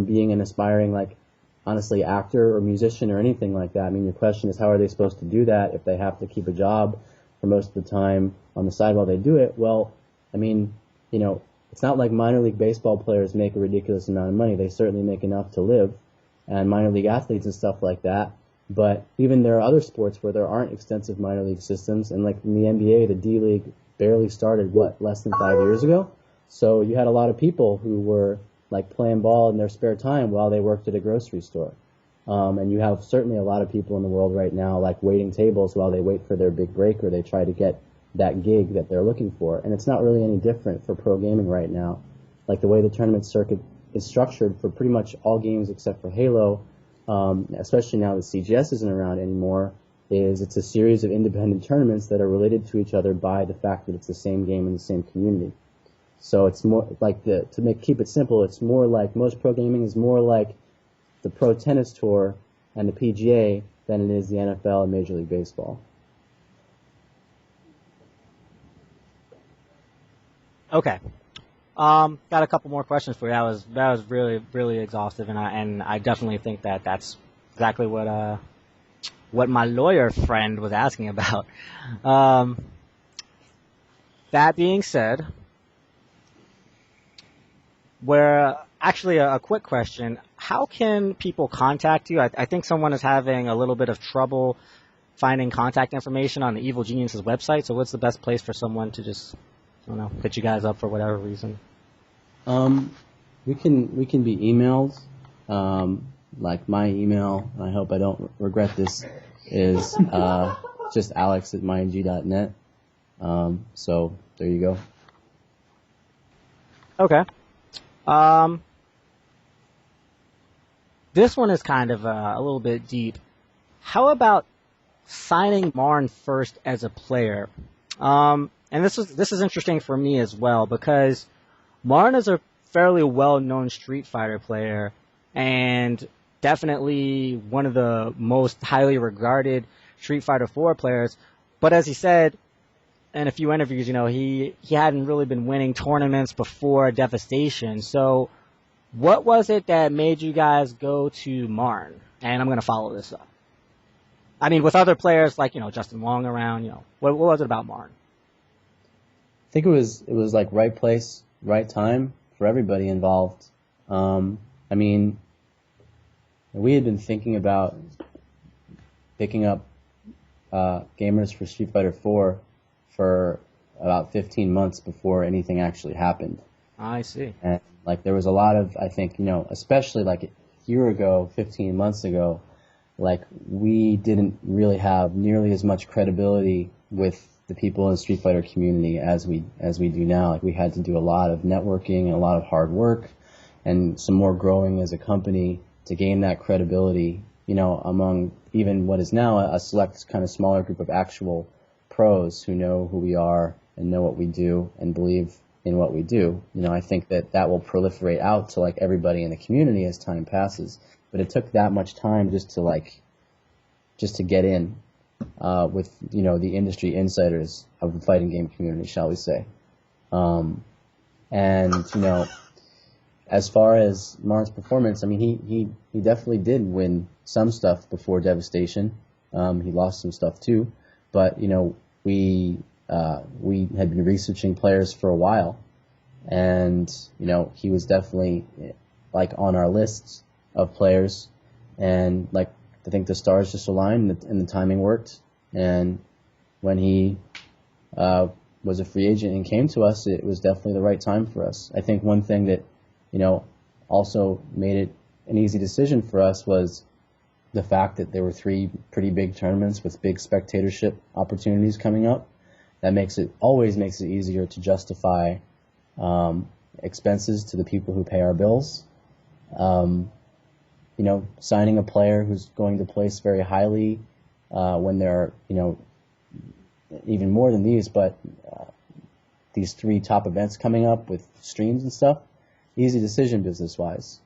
being an aspiring, like, honestly, actor or musician or anything like that. I mean, your question is, how are they supposed to do that if they have to keep a job for most of the time on the side while they do it? Well, I mean, you know, it's not like minor league baseball players make a ridiculous amount of money. They certainly make enough to live, and minor league athletes and stuff like that. But even there are other sports where there aren't extensive minor league systems, and like in the NBA, the D League barely started, less than 5 years ago? So you had a lot of people who were like playing ball in their spare time while they worked at a grocery store. And you have certainly a lot of people in the world right now like waiting tables while they wait for their big break or they try to get that gig that they're looking for. And it's not really any different for pro gaming right now. Like the way the tournament circuit is structured for pretty much all games except for Halo, especially now that CGS isn't around anymore, is it's a series of independent tournaments that are related to each other by the fact that it's the same game in the same community. So it's more like keep it simple, it's more like most pro gaming is more like the Pro Tennis Tour and the PGA than it is the NFL and Major League Baseball. Okay. Got a couple more questions for you. That was really, really exhaustive, and I definitely think that that's exactly what my lawyer friend was asking about. That being said, actually a quick question. How can people contact you? I think someone is having a little bit of trouble finding contact information on the Evil Geniuses website. So what's the best place for someone to just, I don't know, hit you guys up for whatever reason? We can be emailed. Like my email, and I hope I don't regret this, is just alex@myng.net. So there you go. Okay. This one is kind of a little bit deep. How about signing Marn first as a player? And this is interesting for me as well, because Marn is a fairly well-known Street Fighter player and definitely one of the most highly regarded Street Fighter 4 players. But as he said in a few interviews, you know, he hadn't really been winning tournaments before Devastation. So what was it that made you guys go to Marn? And I'm going to follow this up. I mean, with other players like, you know, Justin Wong around, you know, what was it about Marn? I think it was like right place, right time for everybody involved. I mean, we had been thinking about picking up gamers for Street Fighter 4 for about 15 months before anything actually happened. I see. And like there was a lot of, I think, you know, especially like a year ago, 15 months ago, like we didn't really have nearly as much credibility with the people in the Street Fighter community as we do now. Like we had to do a lot of networking and a lot of hard work and some more growing as a company to gain that credibility, you know, among even what is now a select kind of smaller group of actual pros who know who we are and know what we do and believe in what we do. You know, I think that will proliferate out to like everybody in the community as time passes. but it took that much time just to get in with the industry insiders of the fighting game community, shall we say. And as far as Marn's performance, I mean, he definitely did win some stuff before Devastation. He lost some stuff too, but we had been researching players for a while, and he was definitely on our lists of players, and I think the stars just aligned and the timing worked. And when he was a free agent and came to us, it was definitely the right time for us. I think one thing that also made it an easy decision for us was the fact that there were 3 pretty big tournaments with big spectatorship opportunities coming up. That always makes it easier to justify expenses to the people who pay our bills. Signing a player who's going to place very highly when there are, even more than these, but these 3 top events coming up with streams and stuff, easy decision business-wise,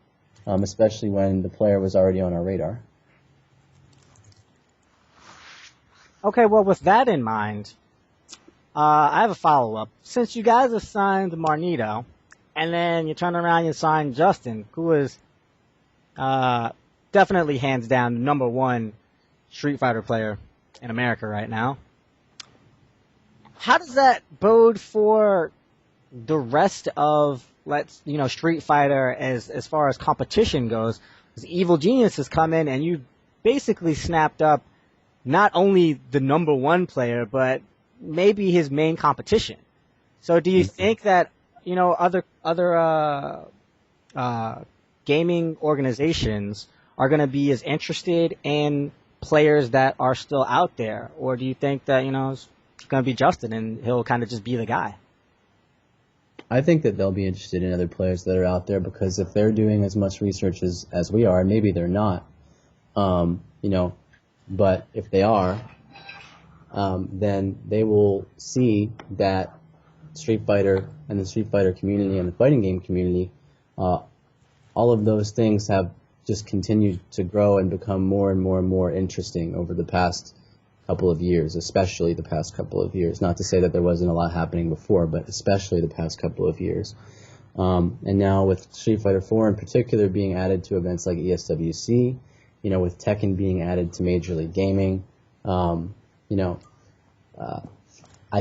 especially when the player was already on our radar. Okay, well, with that in mind, I have a follow-up. Since you guys have signed Marnito, and then you turn around and you sign Justin, who is definitely hands down the number 1 Street Fighter player in America right now, how does that bode for the rest of Street Fighter as far as competition goes? Because Evil Genius has come in and you basically snapped up not only the number 1 player, but maybe his main competition. So do you think that other gaming organizations are going to be as interested in players that are still out there, or do you think that it's going to be Justin and he'll kind of just be the guy? I think that they'll be interested in other players that are out there, because if they're doing as much research as we are, maybe they're not, but if they are, then they will see that Street Fighter and the Street Fighter community and the fighting game community, all of those things have just continued to grow and become more and more and more interesting over the past couple of years, especially the past couple of years. Not to say that there wasn't a lot happening before, but especially the past couple of years. And now with Street Fighter 4 in particular being added to events like ESWC, with Tekken being added to Major League Gaming, I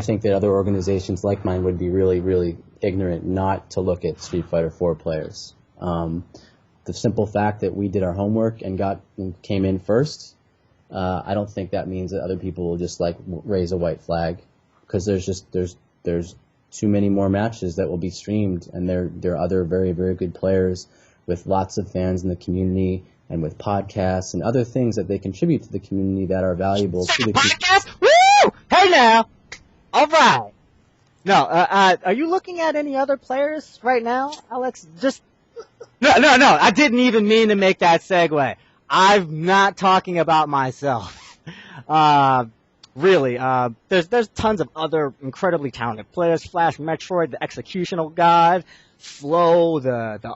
think that other organizations like mine would be really, really ignorant not to look at Street Fighter 4 players. The simple fact that we did our homework and came in first, I don't think that means that other people will just raise a white flag, because there's too many more matches that will be streamed, and there are other very, very good players with lots of fans in the community and with podcasts and other things that they contribute to the community that are valuable to the podcast. Woo! Hey now, all right. No, are you looking at any other players right now, Alex? No. I didn't even mean to make that segue. I'm not talking about myself. Really, there's tons of other incredibly talented players. Flash Metroid, the executional god, Flo, the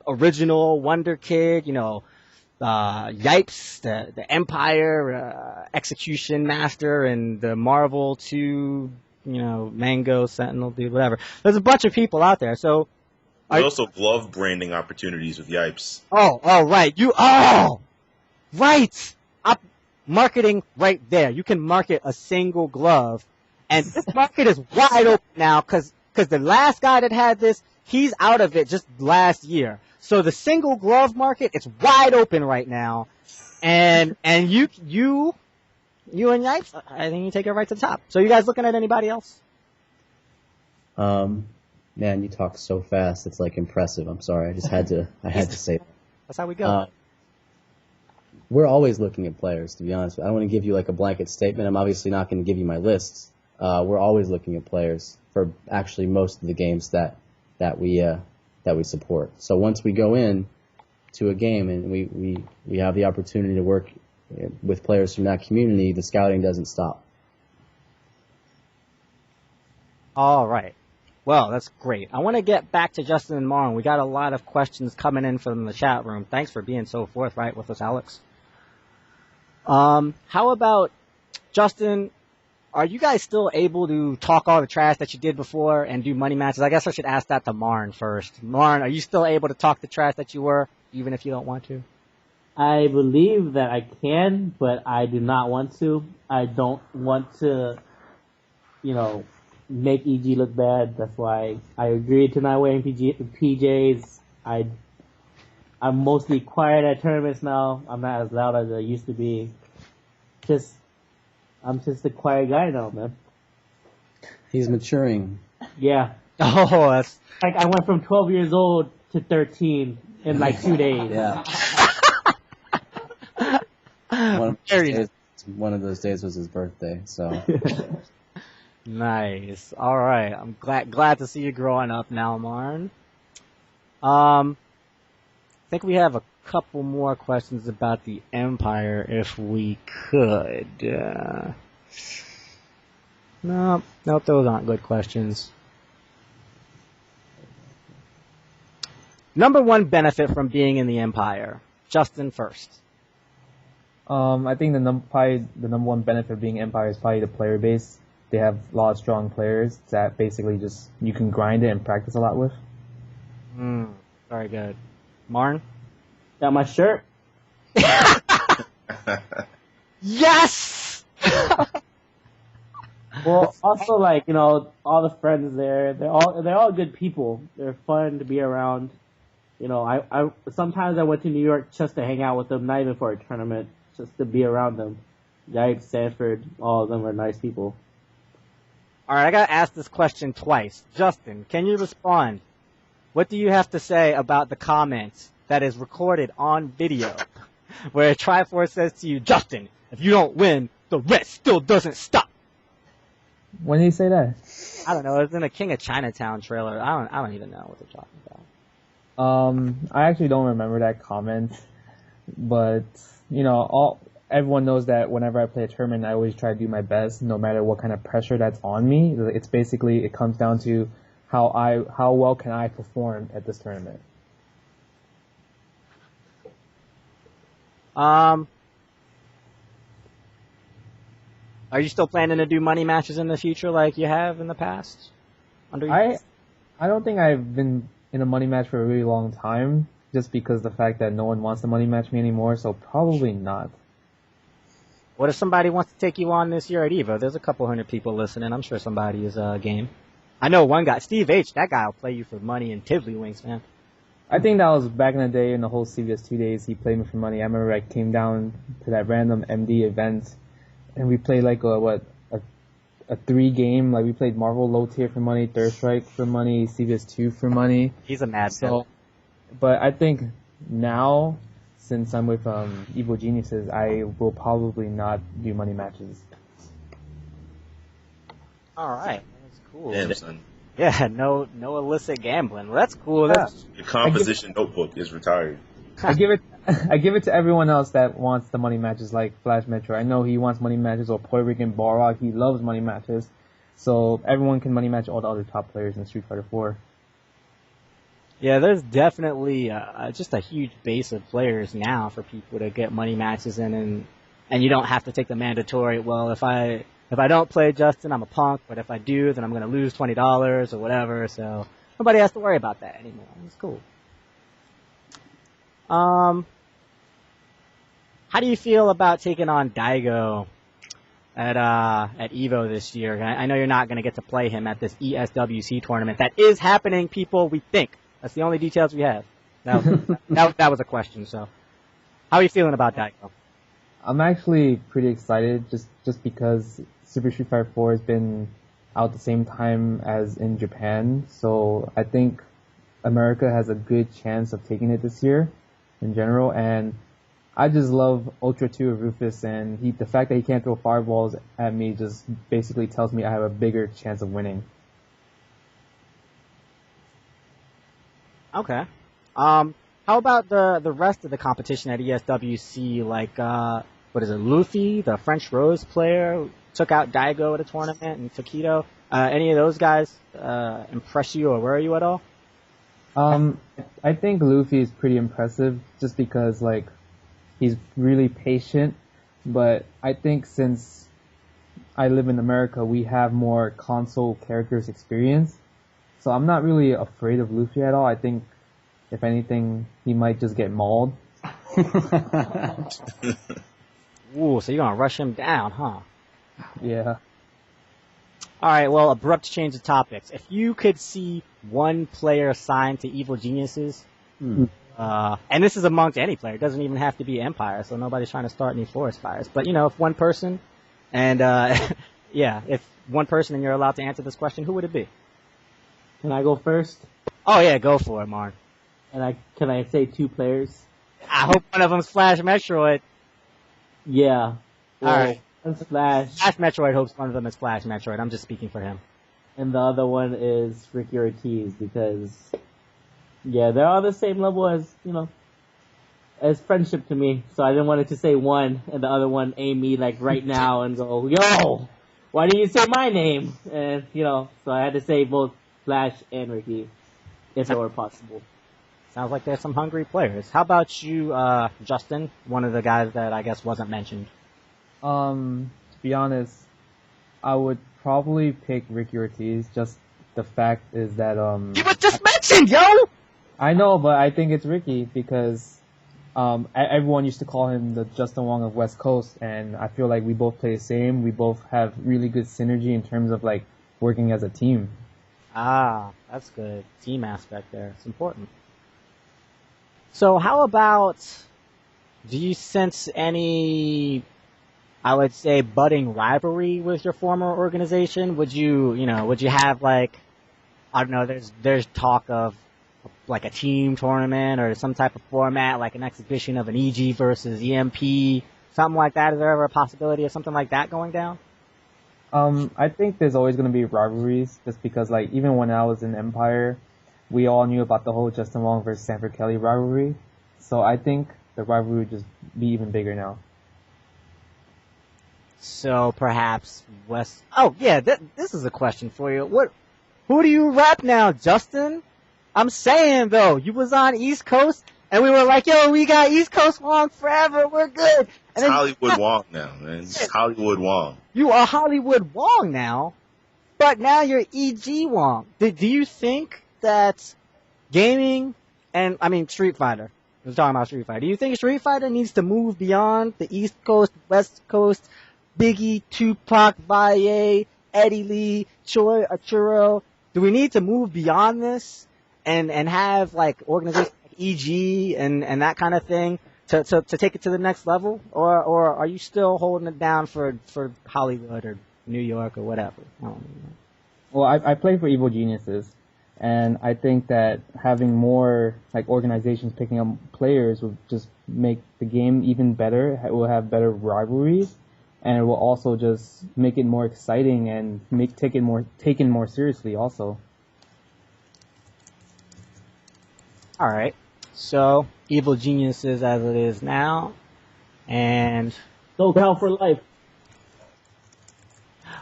original Wonder Kid, Yipes, the Empire execution master, and the Marvel 2, Mango Sentinel dude, whatever. There's a bunch of people out there. So there's also glove branding opportunities with Yipes. Oh, right. Right. Marketing right there. You can market a single glove, and this market is wide open now because the last guy that had this, he's out of it just last year. So the single glove market, it's wide open right now, and you and Yipes, I think you take it right to the top. So you guys looking at anybody else? Man, you talk so fast. It's impressive. I'm sorry. I had to say that. That's how we go. We're always looking at players, to be honest. I don't want to give you a blanket statement. I'm obviously not going to give you my lists. We're always looking at players for actually most of the games that we support. So once we go in to a game and we have the opportunity to work with players from that community, the scouting doesn't stop. All right. Well, that's great. I want to get back to Justin and Marn. We got a lot of questions coming in from the chat room. Thanks for being so forthright with us, Alex. How about Justin? Are you guys still able to talk all the trash that you did before and do money matches? I guess I should ask that to Marn first. Marn, are you still able to talk the trash that you were, even if you don't want to? I believe that I can, but I do not want to. I don't want to, make EG look bad. That's why I agreed to not wearing PJs. I'm mostly quiet at tournaments now. I'm not as loud as I used to be. I'm just a quiet guy now, man. He's maturing. Yeah. Oh, that's... Like, I went from 12 years old to 13 in like 2 days. Yeah. One of those days was his birthday, so. Nice. All right. I'm glad to see you growing up now, Marn. I think we have a couple more questions about the Empire, if we could. Nope, those aren't good questions. Number one benefit from being in the Empire. Justin first. I think the number one benefit of being Empire is probably the player base. They have a lot of strong players that basically just you can grind it and practice a lot with. Very good. Marn? Got my shirt. Yes! Well, also all the friends there, they're all good people. They're fun to be around. I sometimes I went to New York just to hang out with them, not even for a tournament, just to be around them. Guy Sanford, all of them are nice people. All right, I gotta ask this question twice. Justin, can you respond? What do you have to say about the comment that is recorded on video, where Triforce says to you, Justin, if you don't win, the rest still doesn't stop? When did he say that? I don't know. It was in a King of Chinatown trailer. I don't even know what they're talking about. I actually don't remember that comment, but everyone knows that whenever I play a tournament, I always try to do my best, no matter what kind of pressure that's on me. It's basically, it comes down to how well can I perform at this tournament. Are you still planning to do money matches in the future like you have in the past? I don't think I've been in a money match for a really long time, just because of the fact that no one wants to money match me anymore, so probably not. What if somebody wants to take you on this year at EVO? There's a couple hundred people listening. I'm sure somebody is game. I know one guy, Steve H, that guy will play you for money in Tiddlywinks, man. I think that was back in the day, in the whole CVS 2 days, he played me for money. I remember I came down to that random MD event, and we played like a 3-game, like we played Marvel Low Tier for money, Third Strike for money, CVS 2 for money. He's a mad man. But I think now, since I'm with Evil Geniuses, I will probably not do money matches. Alright, that's cool. Damn, son. Yeah, no illicit gambling. Well, that's cool. Yeah. Your composition notebook is retired. I give it to everyone else that wants the money matches, like Flash Metro. I know he wants money matches, or Puerto Rican Balrog. He loves money matches. So everyone can money match all the other top players in Street Fighter 4. Yeah, there's definitely just a huge base of players now for people to get money matches in, and you don't have to take the mandatory, well, if I don't play Justin, I'm a punk, but if I do, then I'm going to lose $20 or whatever, so nobody has to worry about that anymore. It's cool. How do you feel about taking on Daigo at EVO this year? I know you're not going to get to play him at this ESWC tournament. That is happening, people, we think. That's the only details we have. That was a question, so. How are you feeling about Daigo? I'm actually pretty excited, just because Super Street Fighter 4 has been out the same time as in Japan, so I think America has a good chance of taking it this year in general, and I just love Ultra 2 of Rufus, and the fact that he can't throw fireballs at me just basically tells me I have a bigger chance of winning. Okay. How about the rest of the competition at ESWC? Like, what is it, Luffy, the French Rose player, took out Daigo at a tournament, and Takedo. Any of those guys impress you or worry you at all? I think Luffy is pretty impressive just because like he's really patient, but I think since I live in America, we have more console characters experience. So I'm not really afraid of Luffy at all. I think if anything, he might just get mauled. Ooh, so you're gonna rush him down, huh? Yeah. Alright, well, abrupt change of topics. If you could see one player assigned to Evil Geniuses, and this is amongst any player, it doesn't even have to be Empire, so nobody's trying to start any forest fires. But, if one person, and, if one person and you're allowed to answer this question, who would it be? Can I go first? Oh yeah, go for it, Marn. And can I say 2 players? I hope one of them's Flash Metroid. Yeah. Well, Alright. one's Flash. Flash Metroid hopes one of them is Flash Metroid. I'm just speaking for him. And the other one is Ricky Ortiz because, yeah, they're all the same level as friendship to me. So I didn't want it to say one and the other one aim me like right now and go, yo, why didn't you say my name? And, so I had to say both Flash and Ricky if it were possible. Sounds like there's some hungry players. How about you, Justin? One of the guys that I guess wasn't mentioned. To be honest, I would probably pick Ricky Ortiz. Just the fact is that He was just mentioned, yo! I know, but I think it's Ricky because everyone used to call him the Justin Wong of West Coast, and I feel like we both play the same. We both have really good synergy in terms of like working as a team. Ah, that's good. Team aspect there. It's important. So how about, do you sense any, I would say, budding rivalry with your former organization? Would you have like, I don't know, there's talk of like a team tournament or some type of format, like an exhibition of an EG versus EMP, something like that? Is there ever a possibility of something like that going down? I think there's always going to be rivalries just because like even when I was in Empire, we all knew about the whole Justin Wong versus Sanford Kelly rivalry. So I think the rivalry would just be even bigger now. So perhaps West. Oh yeah, this is a question for you. Who do you rep now, Justin? I'm saying though, you was on East Coast, and we were like, yo, we got East Coast Wong forever, we're good. And it's Hollywood Wong now, man. It's Hollywood Wong. You are Hollywood Wong now, but now you're EG Wong. Do you think that gaming and Street Fighter? We're talking about Street Fighter. Do you think Street Fighter needs to move beyond the East Coast, West Coast, Biggie, Tupac, Valle, Eddie Lee, Choi, Arturo? Do we need to move beyond this and have like organizations like EG and that kind of thing to take it to the next level? Or are you still holding it down for Hollywood or New York or whatever? I don't know. Well, I play for Evil Geniuses, and I think that having more like organizations picking up players will just make the game even better. It will have better rivalries, and it will also just make it more exciting and taken more seriously also. All right. So Evil Geniuses as it is now, and SoCal for life.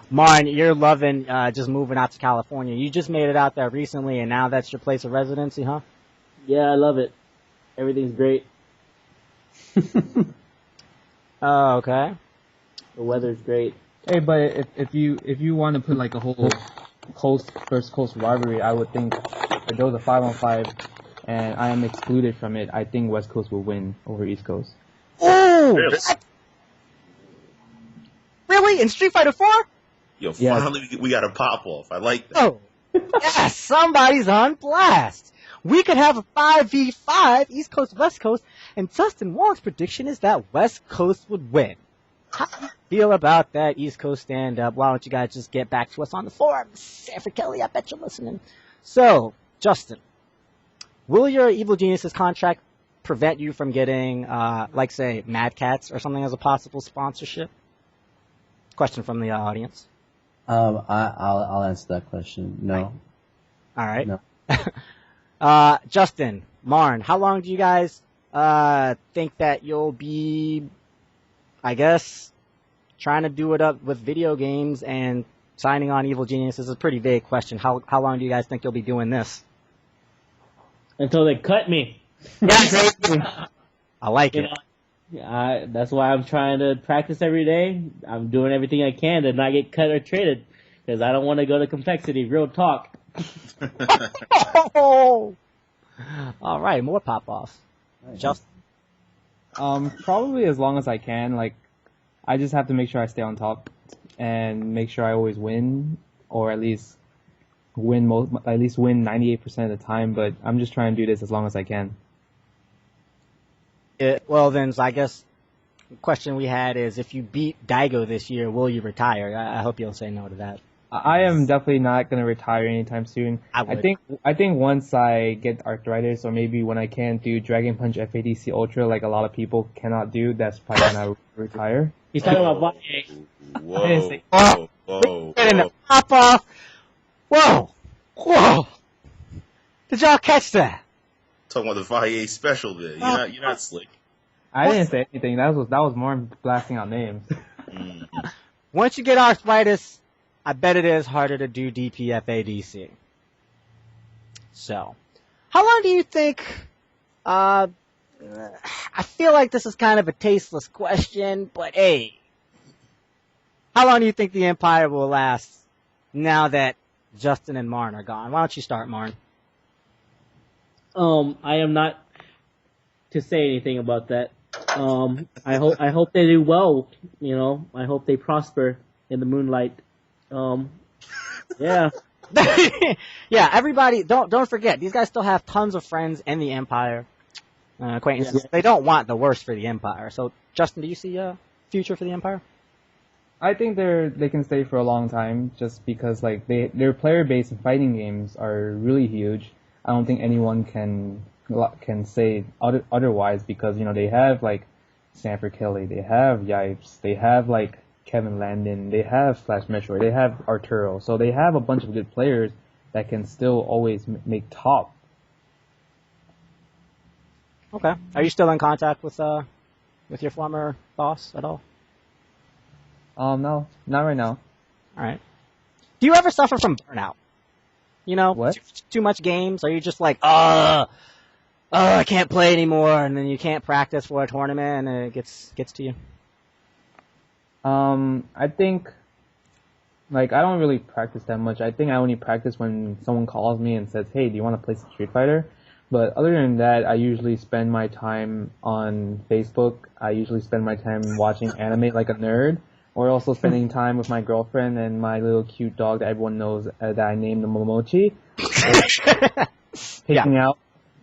Marn, you're loving just moving out to California. You just made it out there recently, and now that's your place of residency, huh? Yeah, I love it. Everything's great. Oh, okay. The weather's great. Hey, but if you want to put like a whole coast versus coast rivalry, I would think if there was a 5-on-5 and I am excluded from it, I think West Coast will win over East Coast. Oh, really? In Street Fighter 4? Yo, finally we got a pop off. I like that. Oh, yes, somebody's on blast. We could have a 5v5, East Coast, West Coast, and Justin Wong's prediction is that West Coast would win. How do you feel about that East Coast stand-up? Why don't you guys just get back to us on the forums? Sanford Kelly, I bet you're listening. So, Justin, will your Evil Geniuses contract prevent you from getting, like, say, Mad Cats or something as a possible sponsorship? Question from the audience. I'll answer that question. No. All right. No. Justin, Marn, how long do you guys think that you'll be, I guess, trying to do it up with video games and signing on Evil Genius is a pretty vague question. How long do you guys think you'll be doing this? Until they cut me. Yes! I like it. That's why I'm trying to practice every day. I'm doing everything I can to not get cut or traded. Because I don't want to go to complexity. Real talk. All right, more pop-offs. Just Probably as long as I can. Like, I just have to make sure I stay on top and make sure I always win, or at least win 98% of the time. But I'm just trying to do this as long as I can. well, then, so I guess the question we had is, if you beat Daigo this year, will you retire? I hope you'll say no to that. I am definitely not going to retire anytime soon. I think once I get arthritis, or maybe when I can't do Dragon Punch FADC Ultra like a lot of people cannot do, that's probably when I will retire. He's talking about Valle. Whoa. Pop off! Whoa! Did y'all catch that? Talking about the Valle special there. You're not slick. I didn't say anything. That was more blasting out names. Once you get arthritis, I bet it is harder to do DPFADC. So, how long do you think, I feel like this is kind of a tasteless question, but hey, how long do you think the Empire will last now that Justin and Marn are gone? Why don't you start, Marn? I am not to say anything about that. I hope they do well, I hope they prosper in the moonlight. Yeah. Yeah, everybody, don't forget, these guys still have tons of friends in the Empire, acquaintances. Yeah. They don't want the worst for the Empire. So, Justin, do you see a future for the Empire? I think they can stay for a long time, just because like their player base in fighting games are really huge. I don't think anyone can say otherwise, because they have like Sanford Kelly, they have Yipes, they have like Kevin Landon, they have Flash Metroid, they have Arturo, so they have a bunch of good players that can still always make top. Okay. Are you still in contact with your former boss at all? No, not right now. All right. Do you ever suffer from burnout? What? Too much games? Are you just like, I can't play anymore, and then you can't practice for a tournament, and it gets to you? I think, like, I don't really practice that much. I think I only practice when someone calls me and says, hey, do you want to play some Street Fighter? But other than that, I usually spend my time on Facebook. I usually spend my time watching anime like a nerd, or also spending time with my girlfriend and my little cute dog that everyone knows that I named the Momochi.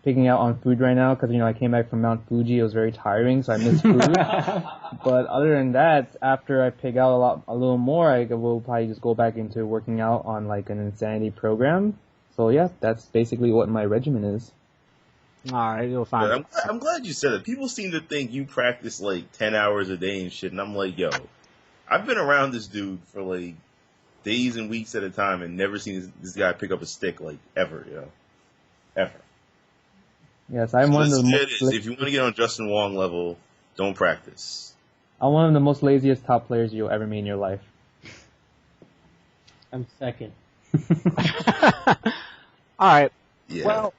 Picking out on food right now, because I came back from Mount Fuji. It was very tiring, so I missed food. But other than that, after I pick out a little more, I will probably just go back into working out on like an insanity program. So yeah, that's basically what my regimen is. All right, you'll find. I'm glad you said it. People seem to think you practice like 10 hours a day and shit, and I'm like, yo, I've been around this dude for like days and weeks at a time and never seen this guy pick up a stick like ever, ever. Yes, I'm one of the most... If you want to get on Justin Wong level, don't practice. I'm one of the most laziest top players you'll ever meet in your life. I'm second. All right. Yeah. Well,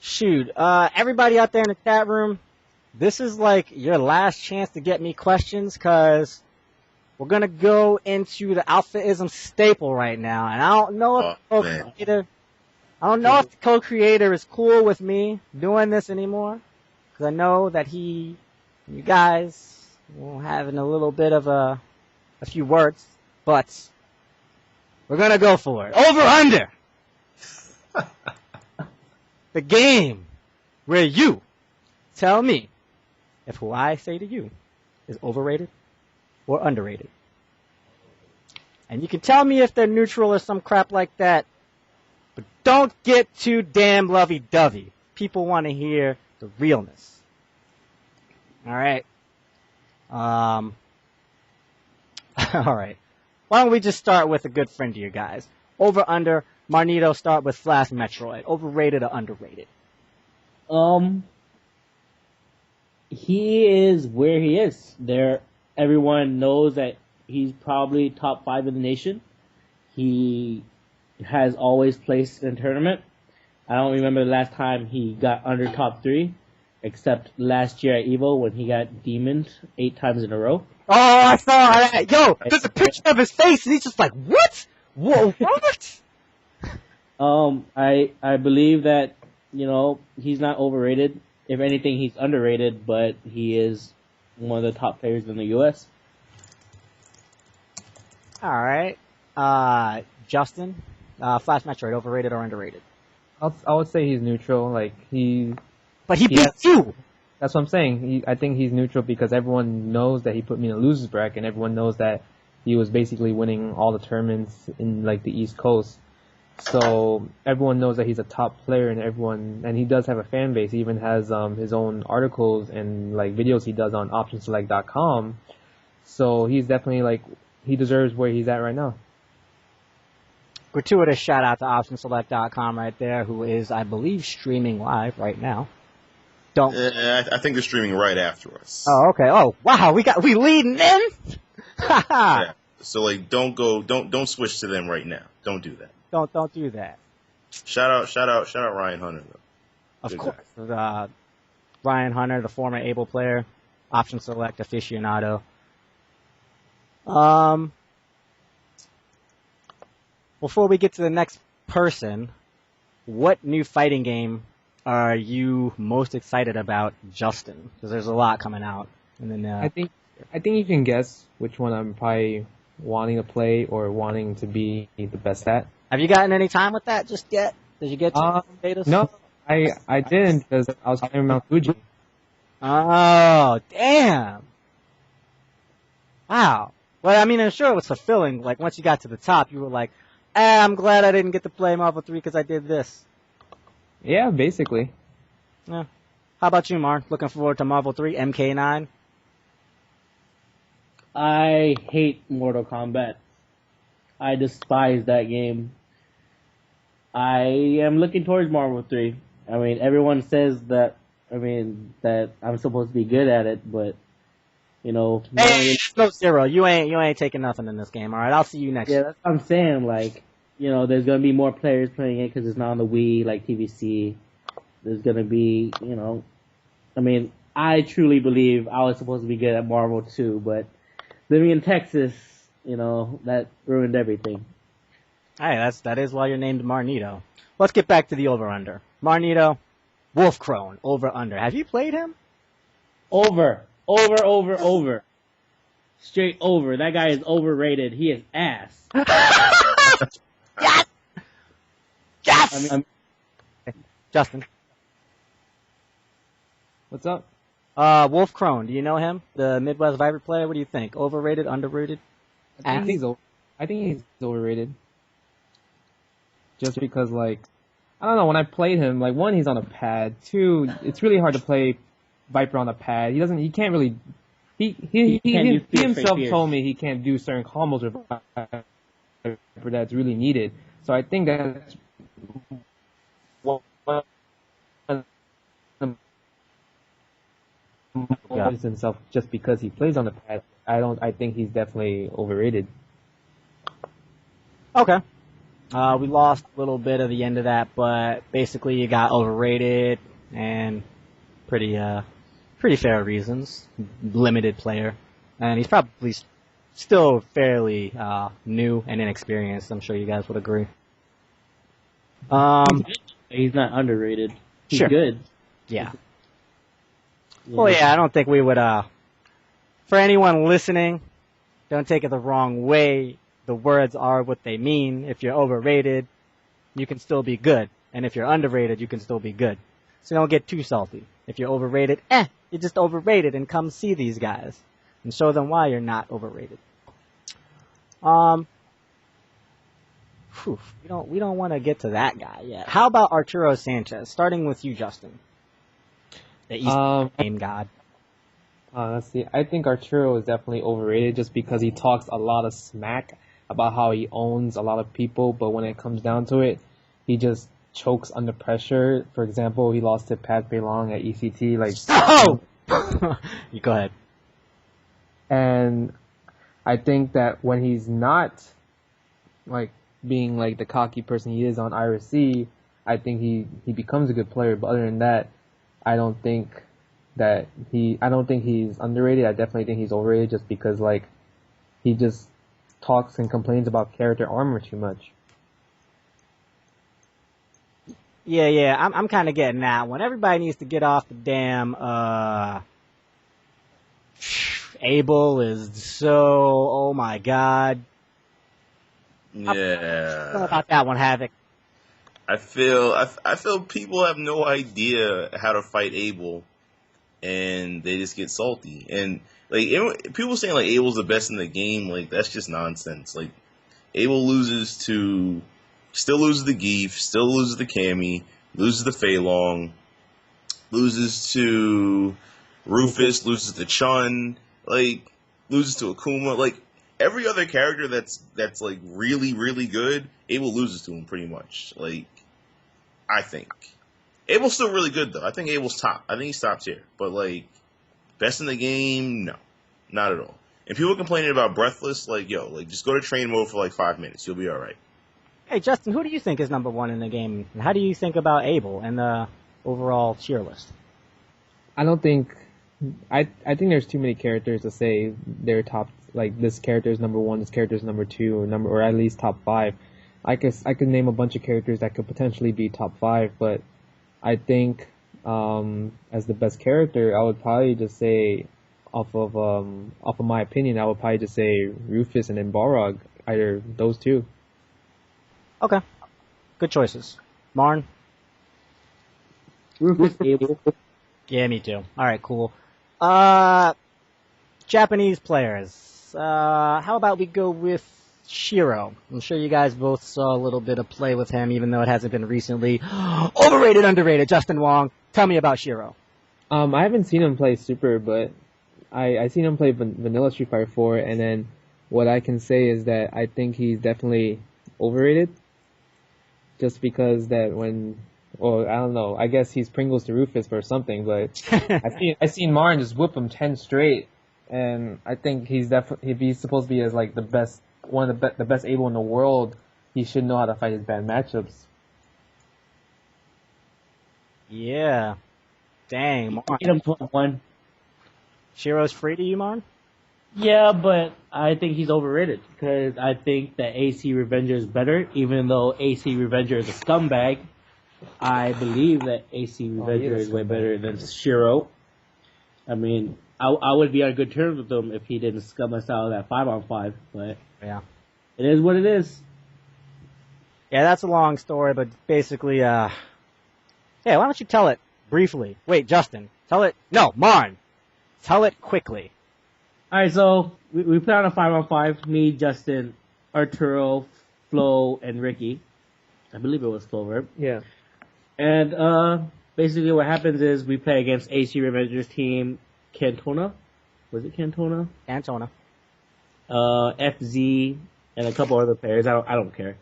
shoot. Everybody out there in the chat room, this is like your last chance to get me questions, because we're going to go into the AlphaISM staple right now. And I don't know if the co-creator is cool with me doing this anymore, because I know that you guys will having a little bit of a few words, but we're gonna go for it. Over under. The game where you tell me if who I say to you is overrated or underrated. And you can tell me if they're neutral or some crap like that. But don't get too damn lovey-dovey. People want to hear the realness. All right. All right. Why don't we just start with a good friend of you guys? Over, under, Marnito, start with Flash Metroid. Overrated or underrated? He is where he is. Everyone knows that he's probably top 5 in the nation. he has always placed in a tournament. I don't remember the last time he got under top 3, except last year at EVO when he got demoned 8 times in a row. Oh, I saw that. Yo, there's a picture of his face, and he's just like, what? Whoa, what? I believe that, he's not overrated. If anything, he's underrated, but he is one of the top players in the U.S. All right. Justin, Flash Metroid, overrated or underrated? I would say he's neutral. Like But he beat you! That's what I'm saying. I think he's neutral because everyone knows that he put me in a loser's bracket, and everyone knows that he was basically winning all the tournaments in like the East Coast. So everyone knows that he's a top player, and he does have a fan base. He even has his own articles and like videos he does on optionselect.com. So he's definitely he deserves where he's at right now. Gratuitous shout out to optionselect.com right there, who is, I believe, streaming live right now. I think they're streaming right after us. Oh, okay. Oh, wow. We leading in? Yeah. So don't switch to them right now. Don't do that. Don't do that. Shout out Ryan Hunter though. Of course. Ryan Hunter, the former Able player, Option Select aficionado. Before we get to the next person, what new fighting game are you most excited about, Justin? Because there's a lot coming out. And then I think you can guess which one I'm probably wanting to play or wanting to be the best at. Have you gotten any time with that just yet? Did you get to betas? No, I didn't because I was playing Mount Fuji. Oh, damn. Wow. Well, I mean, I'm sure it was fulfilling. Like, once you got to the top, you were like, I'm glad I didn't get to play Marvel 3 because I did this. Yeah, basically. Yeah. How about you, Marn? Looking forward to Marvel 3, MK9? I hate Mortal Kombat. I despise that game. I am looking towards Marvel 3. I mean, everyone says that I'm supposed to be good at it, but, Hey, no zero. You ain't taking nothing in this game, alright? I'll see you next year. year. That's what I'm saying, there's gonna be more players playing it because it's not on the Wii, like TVC. There's gonna be, I truly believe I was supposed to be good at Marvel 2, but living in Texas, that ruined everything. Hey, that is why you're named Marnito. Let's get back to the over-under. Marnito, Wolfcrone, over-under. Have you played him? Over. Straight over. That guy is overrated. He is ass. Yes! Yes! Justin. What's up? Wolfcrone, do you know him? The Midwest Vibrant player? What do you think? Overrated, underrated? I think he's overrated. Just because, I don't know, when I played him, one, he's on a pad. Two, it's really hard to play Viper on a pad. He can't really... He himself told me he can't do certain combos with Viper that's really needed. So I think that's... himself just because he plays on the pad. I think he's definitely overrated. Okay. We lost a little bit of the end of that, but basically you got overrated and pretty fair reasons. Limited player. And he's probably still fairly new and inexperienced. I'm sure you guys would agree. He's not underrated. He's sure. good. Yeah. Well, yeah, I don't think we would, for anyone listening, don't take it the wrong way. The words are what they mean. If you're overrated, you can still be good. And if you're underrated, you can still be good. So don't get too salty. If you're overrated, you're just overrated and come see these guys. And show them why you're not overrated. We don't want to get to that guy yet. How about Arturo Sanchez? Starting with you, Justin. The East game god. Let's see. I think Arturo is definitely overrated just because he talks a lot of smack about how he owns a lot of people, but when it comes down to it, he just chokes under pressure. For example, he lost to Pat Long at ECT. You go ahead. And I think that when he's not being like the cocky person he is on IRC, I think he becomes a good player. But other than that, I don't think he's underrated. I definitely think he's overrated just because like he just talks and complains about character armor too much. Yeah, I'm kind of getting that one. Everybody needs to get off the damn, Abel is so, oh my god. What Yeah. about that one, Havoc? I feel people have no idea how to fight Abel, and they just get salty. And like people saying like Abel's the best in the game, like that's just nonsense. Like Abel still loses the Geef, still loses the Cammy, loses the Fei Long, loses to Rufus, loses to Chun, like loses to Akuma, like every other character that's like really really good, Abel loses to him pretty much. Like I think Abel's still really good though. I think Abel's top. I think he's top tier. But like best in the game, no, not at all. And people complaining about Breathless, like yo, like just go to train mode for like 5 minutes, you'll be all right. Hey, Justin, who do you think is number one in the game? And how do you think about Abel and the overall tier list? I don't think I think there's too many characters to say they're top. Like this character is number one, this character is number two, or at least top five. I could name a bunch of characters that could potentially be top five, but I think as the best character, I would probably just say off of my opinion, I would probably just say Rufus and then Balrog, either those two. Okay, good choices. Marn? Rufus, Abel. Yeah, me too. All right, cool. Japanese players. How about we go with Shiro? I'm sure you guys both saw a little bit of play with him, even though it hasn't been recently. Overrated, underrated. Justin Wong, tell me about Shiro. I haven't seen him play Super, but I seen him play Vanilla Street Fighter 4, and then what I can say is that I think he's definitely overrated. Just because that I don't know, I guess he's Pringles to Rufus or something, but I seen Marn just whip him 10 straight, and I think he's definitely, if he's supposed to be as like the best, one of the best Abel in the world, he should know how to fight his bad matchups. Yeah. Dang, Marn. Hit him 21. Shiro's free to you, Marn? Yeah, but I think he's overrated because I think that AC Revenger is better, even though AC Revenger is a scumbag. I believe that AC Revenger is way better than Shiro. I mean, I would be on good terms with him if he didn't scum us out of that 5-on-5, but Yeah. it is what it is. Yeah, that's a long story, but basically, yeah, why don't you tell it briefly? Wait, Justin, tell it. No, Marn, tell it quickly. Alright, so we put on a 5-on-5. Me, Justin, Arturo, Flo, and Ricky. I believe it was Flo, right? Yeah. And basically what happens is we play against AC Revenger's team, Cantona. Was it Cantona? Antona. FZ, and a couple other players. I don't care.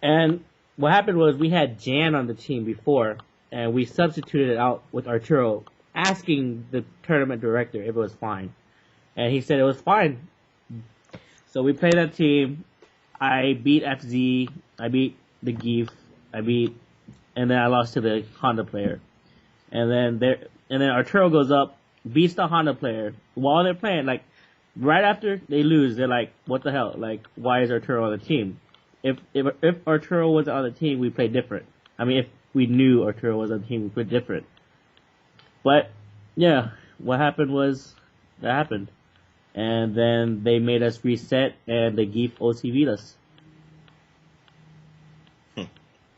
And what happened was we had Jan on the team before, and we substituted it out with Arturo, asking the tournament director if it was fine. And he said it was fine. So we played that team. I beat FZ. I beat the Geef. And then I lost to the Honda player. And then Arturo goes up, beats the Honda player while they're playing. Like right after they lose, they're like, "What the hell? Like, why is Arturo on the team?" If Arturo wasn't on the team, we played different. I mean, if we knew Arturo was on the team, we played different. But yeah, what happened was that happened. And then they made us reset, and the Geef OCV'd us.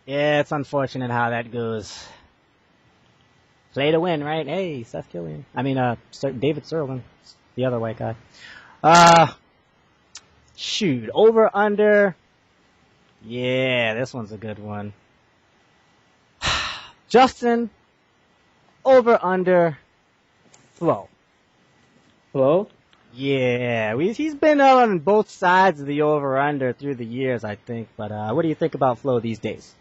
Yeah, it's unfortunate how that goes. Play to win, right? Hey, Seth Killian. I mean, David Serlin, the other white guy. Shoot, over, under. Yeah, this one's a good one. Justin, over, under, Flo. Flo? Yeah, he's been on both sides of the over-under through the years, I think. But what do you think about Flo these days?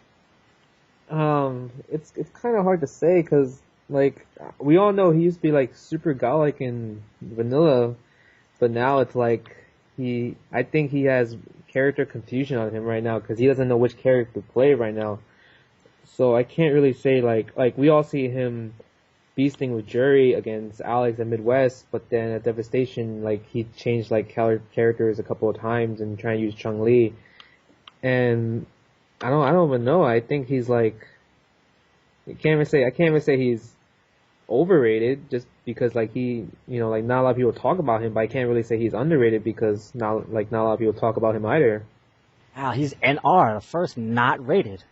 It's kind of hard to say because like we all know he used to be like super godlike in vanilla, but now it's like I think he has character confusion on him right now because he doesn't know which character to play right now. So I can't really say like we all see him beasting with Jury against Alex at Midwest, but then at Devastation, like he changed like characters a couple of times and trying to use Chun-Li, and I don't even know. I think he's like I can't even say he's overrated just because like he like not a lot of people talk about him, but I can't really say he's underrated because not a lot of people talk about him either. Wow, he's NR, the first not rated.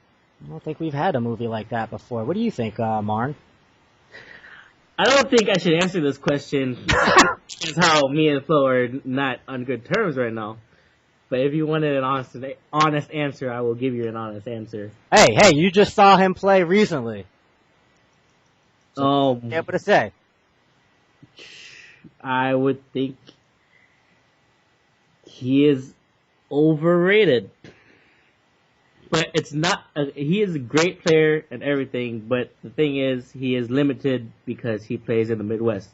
I don't think we've had a movie like that before. What do you think, Marn? I don't think I should answer this question. Is how me and Flo are not on good terms right now. But if you wanted an honest answer, I will give you an honest answer. Hey, you just saw him play recently. So, yeah, what to say? I would think he is overrated. But it's not, he is a great player and everything, but the thing is, he is limited because he plays in the Midwest.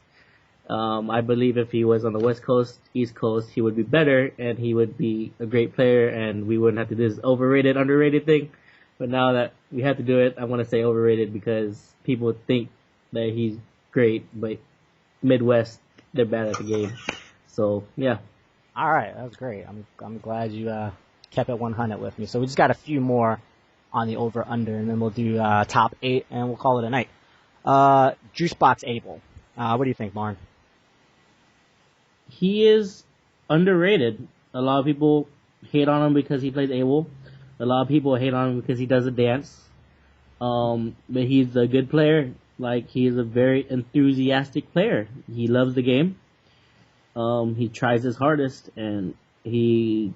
I believe if he was on the West Coast, East Coast, he would be better, and he would be a great player, and we wouldn't have to do this overrated, underrated thing. But now that we have to do it, I want to say overrated because people think that he's great, but Midwest, they're bad at the game. So, yeah. All right, that's great. I'm glad you kept it 100 with me. So we just got a few more on the over-under, and then we'll do top 8, and we'll call it a night. Juicebox Abel. What do you think, Marn? He is underrated. A lot of people hate on him because he plays Abel. A lot of people hate on him because he does a dance. But he's a good player. Like, he is a very enthusiastic player. He loves the game. He tries his hardest, and he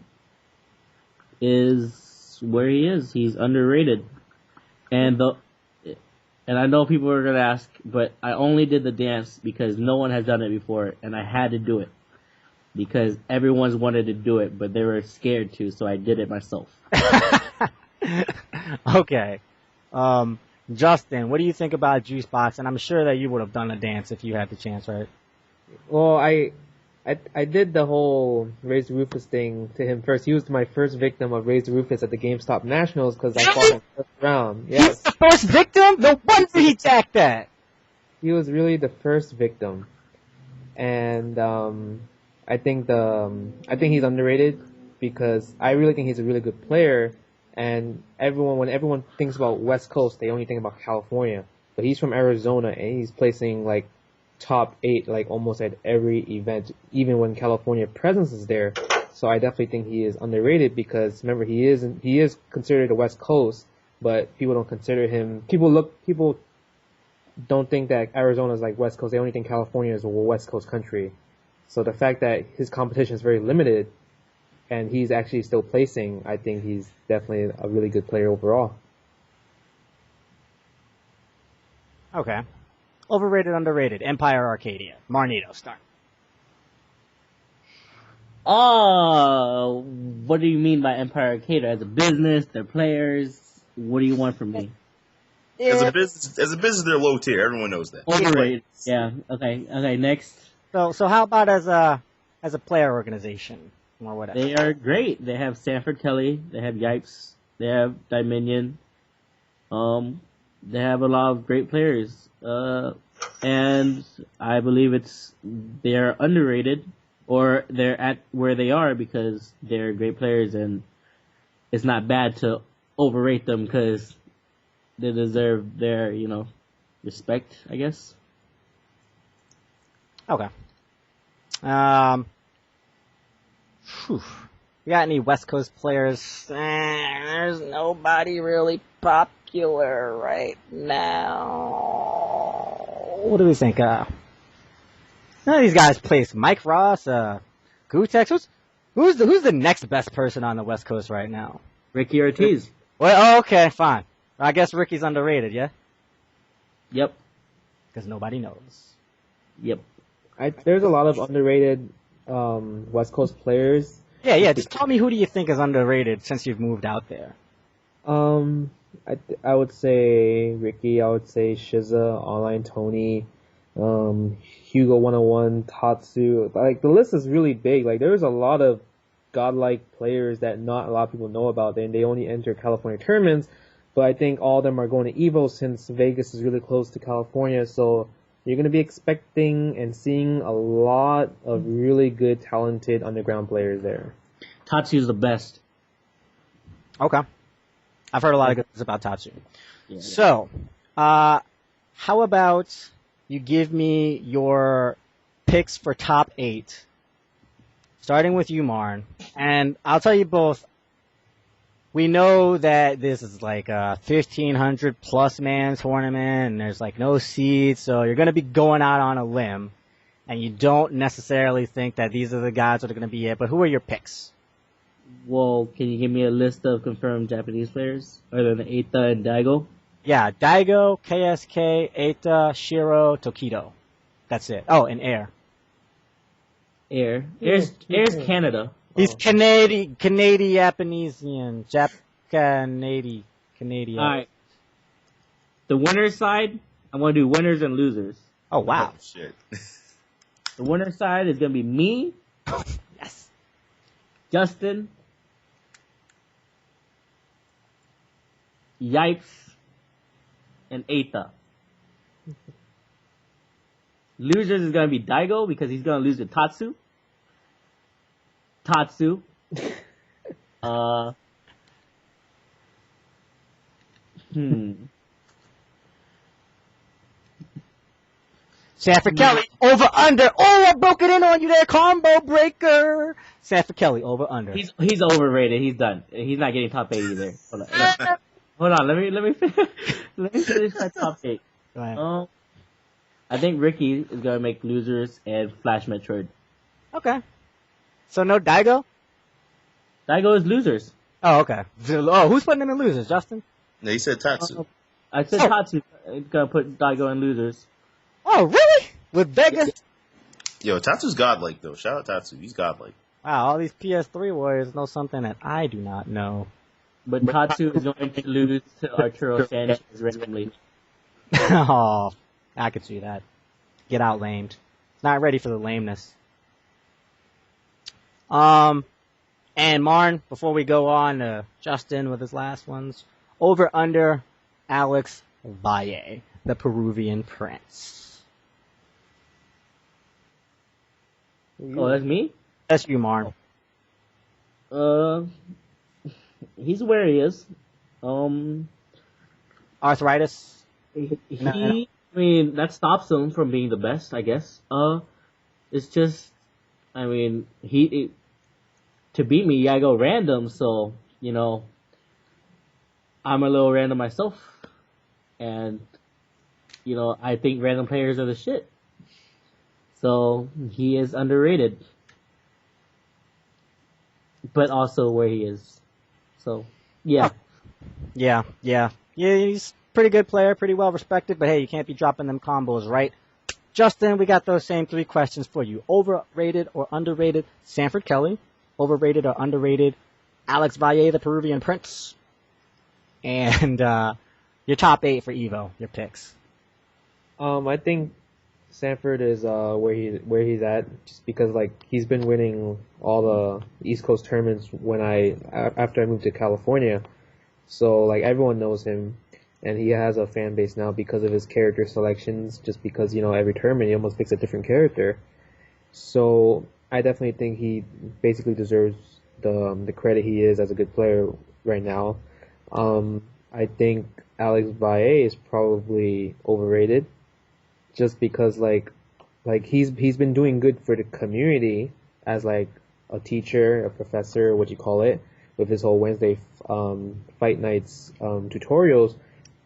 is where he is. He's underrated. And I know people are going to ask, but I only did the dance because no one has done it before, and I had to do it. Because everyone's wanted to do it, but they were scared to, so I did it myself. Okay. Justin, what do you think about Juicebox? And I'm sure that you would have done a dance if you had the chance, right? Well, I did the whole Raise the Rufus thing to him first. He was my first victim of Raise the Rufus at the GameStop Nationals because I fought him first round. Yes. The first victim? No wonder he jacked that. He was really the first victim, and I think he's underrated because I really think he's a really good player. And when everyone thinks about West Coast, they only think about California. But he's from Arizona, and he's placing like top 8 like almost at every event, even when California presence is there. So I definitely think he is underrated because remember he is considered the West Coast, but people don't consider him. People don't think that Arizona is like West Coast. They only think California is a West Coast country. So the fact that his competition is very limited and he's actually still placing, I think he's definitely a really good player overall. Okay. Overrated, underrated. Empire Arcadia. Marnito, start. What do you mean by Empire Arcadia? As a business, their players? What do you want from me? As a business, they're low tier. Everyone knows that. Overrated. Yeah. Okay. Next. So how about as a player organization or whatever? They are great. They have Sanford Kelly. They have Yipes. They have Dominion. They have a lot of great players. And I believe they're underrated, or they're at where they are because they're great players, and it's not bad to overrate them because they deserve their, respect, I guess. Okay. You got any West Coast players? There's nobody really popular right now. What do we think? None of these guys place. Mike Ross, Gutex. Who's the next best person on the West Coast right now? Ricky Ortiz. Well, okay, fine. I guess Ricky's underrated, yeah? Yep. Because nobody knows. Yep. There's a lot of underrated West Coast players. Yeah. Just tell me who do you think is underrated since you've moved out there. I would say Ricky. I would say Shiza, Online Tony, Hugo 101, Tatsu. Like the list is really big. Like there's a lot of godlike players that not a lot of people know about, and they only enter California tournaments. But I think all of them are going to Evo since Vegas is really close to California, so you're going to be expecting and seeing a lot of really good, talented underground players there. Tatsu's the best. Okay. I've heard a lot of good things about Tatsu. Yeah. So, how about you give me your picks for top 8, starting with you, Marn. And I'll tell you both, we know that this is like a 1,500 plus man tournament, and there's like no seeds, so you're going to be going out on a limb, and you don't necessarily think that these are the guys that are going to be it, but who are your picks? Well, can you give me a list of confirmed Japanese players other than Eita and Daigo? Yeah, Daigo, KSK, Eita, Shiro, Tokido. That's it. Oh, and Air. Air's Canada. He's Canadian, Japanesian, Canadian. Alright. The winner's side, I'm going to do winners and losers. Oh, wow. Oh, shit. The winner's side is going to be me. Yes. Justin. Yipes. And Eita. Losers is going to be Daigo because he's going to lose to Tatsu. Sanford Kelly, over under. Oh, I broke it in on you there, combo breaker. Sanford Kelly, over under. He's overrated. He's done. He's not getting top 8 either. Hold on. Let me finish my top 8. Go ahead. I think Ricky is gonna make losers and Flash Metroid. Okay. So no Daigo? Daigo is losers. Oh, okay. Oh, who's putting him in losers, Justin? No, he said Tatsu. I said Tatsu is gonna put Daigo in losers. Oh, really? With Vegas? Yo, Tatsu's godlike, though. Shout out Tatsu. He's godlike. Wow, all these PS3 warriors know something that I do not know. But Tatsu is going to lose to Arturo Sanchez randomly. Oh, I could see that. Get out lamed. Not ready for the lameness. And Marn, before we go on to Justin with his last ones, over under Alex Valle, the Peruvian prince. Oh, that's me? That's you, Marn. He's where he is. Arthritis? I mean, that stops him from being the best, I guess. It's just, I mean, to beat me, I go random, so, you know, I'm a little random myself. And, you know, I think random players are the shit. So, he is underrated. But also where he is. So, yeah. Yeah, he's a pretty good player, pretty well respected, but hey, you can't be dropping them combos, right? Justin, we got those same 3 questions for you. Overrated or underrated Sanford Kelly? Overrated or underrated Alex Valle, the Peruvian prince? And your top 8 for Evo, your picks. I think Sanford is where he's at, just because like he's been winning all the East Coast tournaments after I moved to California, so like everyone knows him, and he has a fan base now because of his character selections. Just because, you know, every tournament he almost picks a different character, so I definitely think he basically deserves the credit he is as a good player right now. I think Alex Valle is probably overrated, just because like he's been doing good for the community as like a teacher, a professor, what you call it, with his whole Wednesday fight nights tutorials.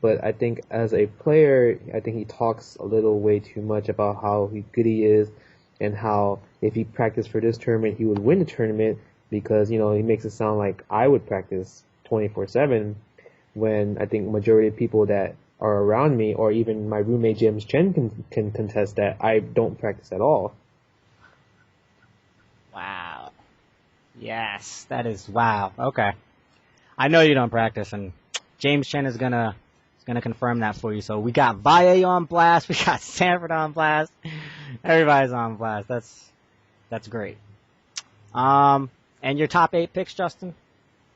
But I think as a player, I think he talks a little way too much about how good he is, and how if he practiced for this tournament, he would win the tournament, because, you know, he makes it sound like I would practice 24/7, when I think majority of people that are around me, or even my roommate James Chen can contest that I don't practice at all. Wow. Yes, that is wow. Okay. I know you don't practice, and James Chen is gonna confirm that for you. So we got Valle on blast, we got Sanford on blast, everybody's on blast. That's great. And your top 8 picks, Justin?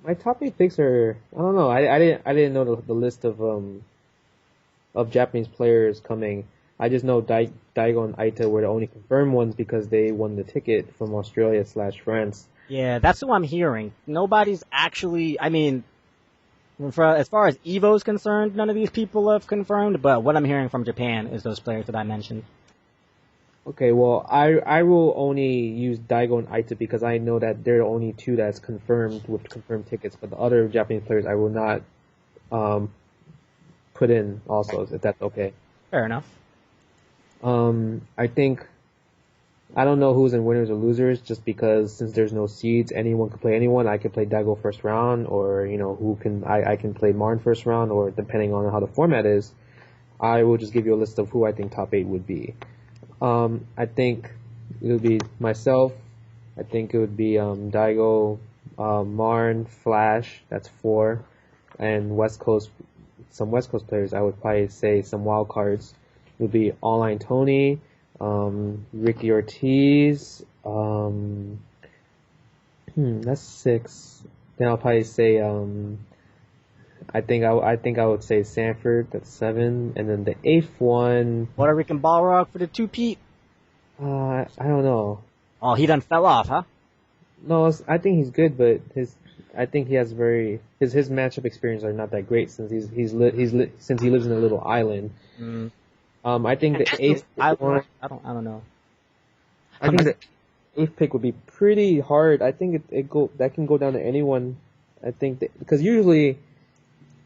My top 8 picks are, I don't know. I didn't know the list of Japanese players coming. I just know Daigo and Aita were the only confirmed ones because they won the ticket from Australia/France. Yeah, that's what I'm hearing. Nobody's actually, I mean, as far as EVO's concerned, none of these people have confirmed, but what I'm hearing from Japan is those players that I mentioned. Okay, well, I will only use Daigo and Aita because I know that they're the only two that's confirmed with confirmed tickets, but the other Japanese players I will not put in also, if that's okay. Fair enough. I think, I don't know who's in winners or losers, just because since there's no seeds, anyone can play anyone. I can play Daigo first round, or, I can play Marn first round, or depending on how the format is, I will just give you a list of who I think top 8 would be. I think it would be myself. I think it would be Daigo, Marn, Flash. That's 4, and some West Coast players. I would probably say some wild cards would be Online Tony, Ricky Ortiz. That's 6. Then I'll probably say I think I would say Sanford. That's 7, and then the 8th one. Puerto Rican Balrog for the 2-peat. I don't know. Oh, he done fell off, huh? No, I think he's good, but I think he has his matchup experience are not that great since since he lives in a little island. Mm. I think the 8th one. I don't know. I think the 8th pick would be pretty hard. I think that can go down to anyone. I think because usually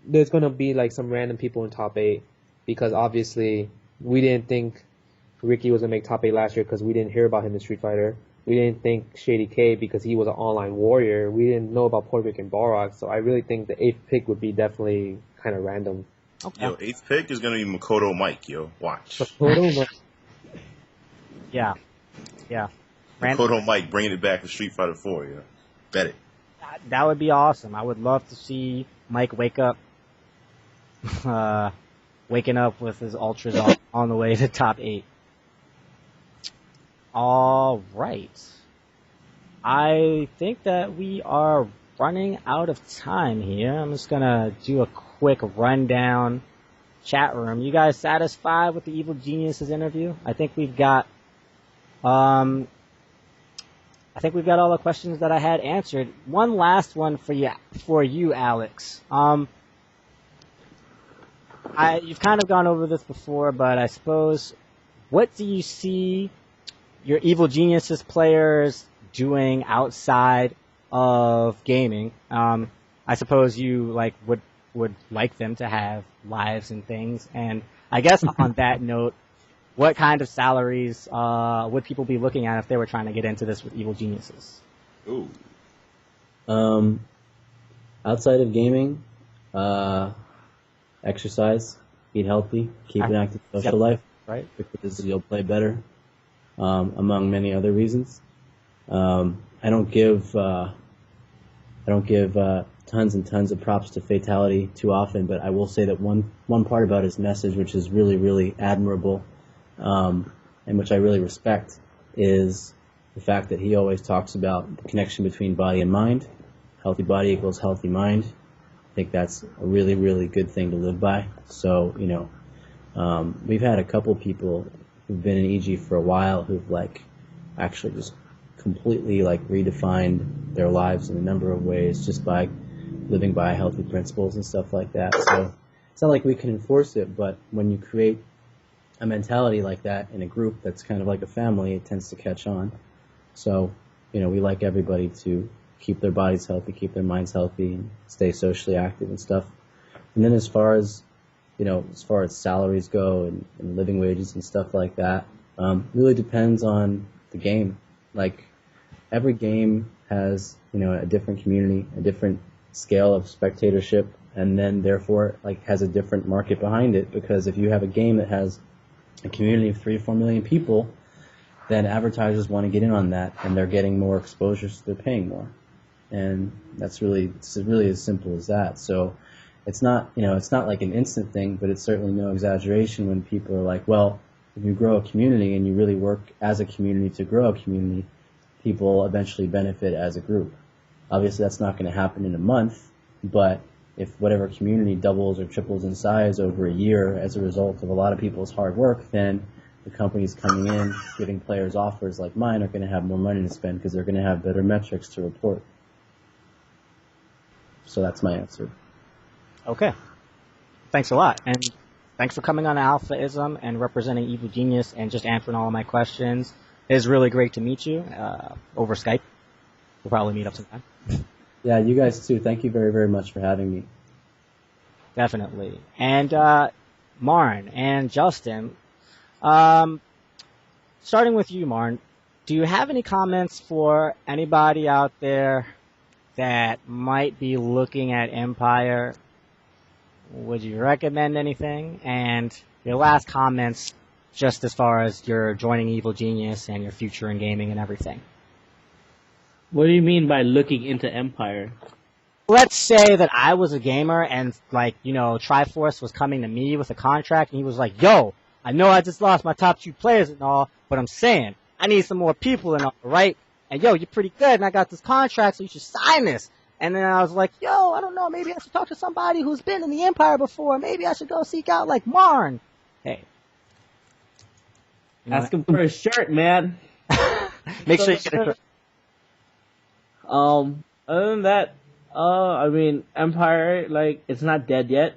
there's gonna be like some random people in top 8 because obviously we didn't think Ricky was gonna make top 8 last year because we didn't hear about him in Street Fighter. We didn't think Shady K because he was an online warrior. We didn't know about Puerto Rican Balrog, so I really think the 8th pick would be definitely kind of random. Okay. Yo, 8th pick is gonna be Makoto Mike. Yo, watch. Makoto Mike. Yeah. Makoto Mike bringing it back for Street Fighter 4. Yeah, bet it. That would be awesome. I would love to see Mike waking up with his ultras on the way to top 8. All right. I think that we are running out of time here. I'm just gonna do a quick rundown chat room. You guys satisfied with the Evil Geniuses interview? I think we've got all the questions that I had answered. One last one for you, Alex. You've kind of gone over this before, but I suppose, what do you see your Evil Geniuses players doing outside of gaming? I suppose you would like them to have lives and things. And I guess on that note, what kind of salaries would people be looking at if they were trying to get into this with Evil Geniuses? Ooh. Outside of gaming, exercise, eat healthy, keep an active social life, right? Because you'll play better, among many other reasons. I don't give tons and tons of props to Fatality too often, but I will say that one part about his message, which is really, really admirable, and which I really respect, is the fact that he always talks about the connection between body and mind. Healthy body equals healthy mind. I think that's a really, really good thing to live by. So, we've had a couple people who've been in EG for a while who've actually just completely redefined their lives in a number of ways just by living by healthy principles and stuff like that. So it's not like we can enforce it, but when you create a mentality like that in a group that's kind of like a family, it tends to catch on. So, we like everybody to keep their bodies healthy, keep their minds healthy, and stay socially active and stuff. And then as far as salaries go and living wages and stuff like that, really depends on the game. Every game has, a different community, a different scale of spectatorship, and then therefore has a different market behind it, because if you have a game that has a community of 3 to 4 million people, then advertisers want to get in on that, and they're getting more exposure, so they're paying more. And it's really as simple as that. So it's not like an instant thing, but it's certainly no exaggeration when people are like, well, if you grow a community and you really work as a community to grow a community, people eventually benefit as a group. Obviously, that's not going to happen in a month, but if whatever community doubles or triples in size over a year as a result of a lot of people's hard work, then the companies coming in, giving players offers like mine are going to have more money to spend because they're going to have better metrics to report. So that's my answer. Okay. Thanks a lot. And thanks for coming on AlphaISM and representing Evil Genius and just answering all of my questions. It is really great to meet you over Skype. We'll probably meet up sometime. Yeah, you guys too. Thank you very, very much for having me. Definitely. And Marn and Justin, starting with you, Marn, do you have any comments for anybody out there that might be looking at Empire? Would you recommend anything? And your last comments, just as far as your joining Evil Genius and your future in gaming and everything. What do you mean by looking into Empire? Let's say that I was a gamer and, like, you know, Triforce was coming to me with a contract and he was like, yo, I know I just lost my top 2 players and all, but I'm saying I need some more people and all, right? And yo, you're pretty good and I got this contract, so you should sign this. And then I was like, yo, I don't know, maybe I should talk to somebody who's been in the Empire before. Maybe I should go seek out, like, Marn. Hey. Ask him for a shirt, man. Make sure you get a shirt. Other than that, I mean, Empire, like, it's not dead yet.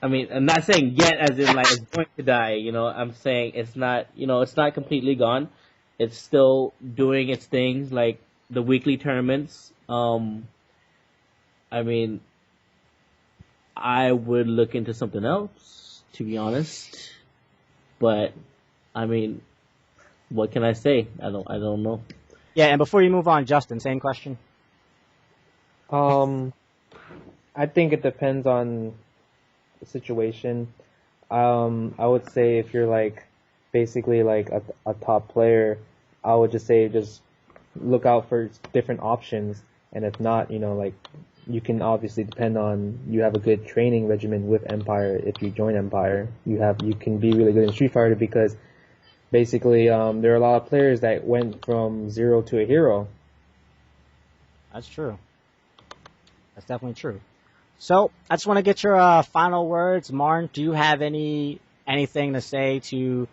I mean, I'm not saying yet as in, like, it's going to die, you know. I'm saying it's not, you know, it's not completely gone. It's still doing its things, like the weekly tournaments. I mean, I would look into something else, to be honest. But, I mean, what can I say? I don't know. Yeah, and before you move on, Justin, same question. I think it depends on the situation. I would say if you're like basically like a top player, I would just say just look out for different options, and if not, you know, like you can obviously depend on you have a good training regimen with Empire. If you join Empire, you can be really good in Street Fighter because basically there are a lot of players that went from 0 to a hero. That's true. That's definitely true. So, I just want to get your final words. Marn, do you have anything to say to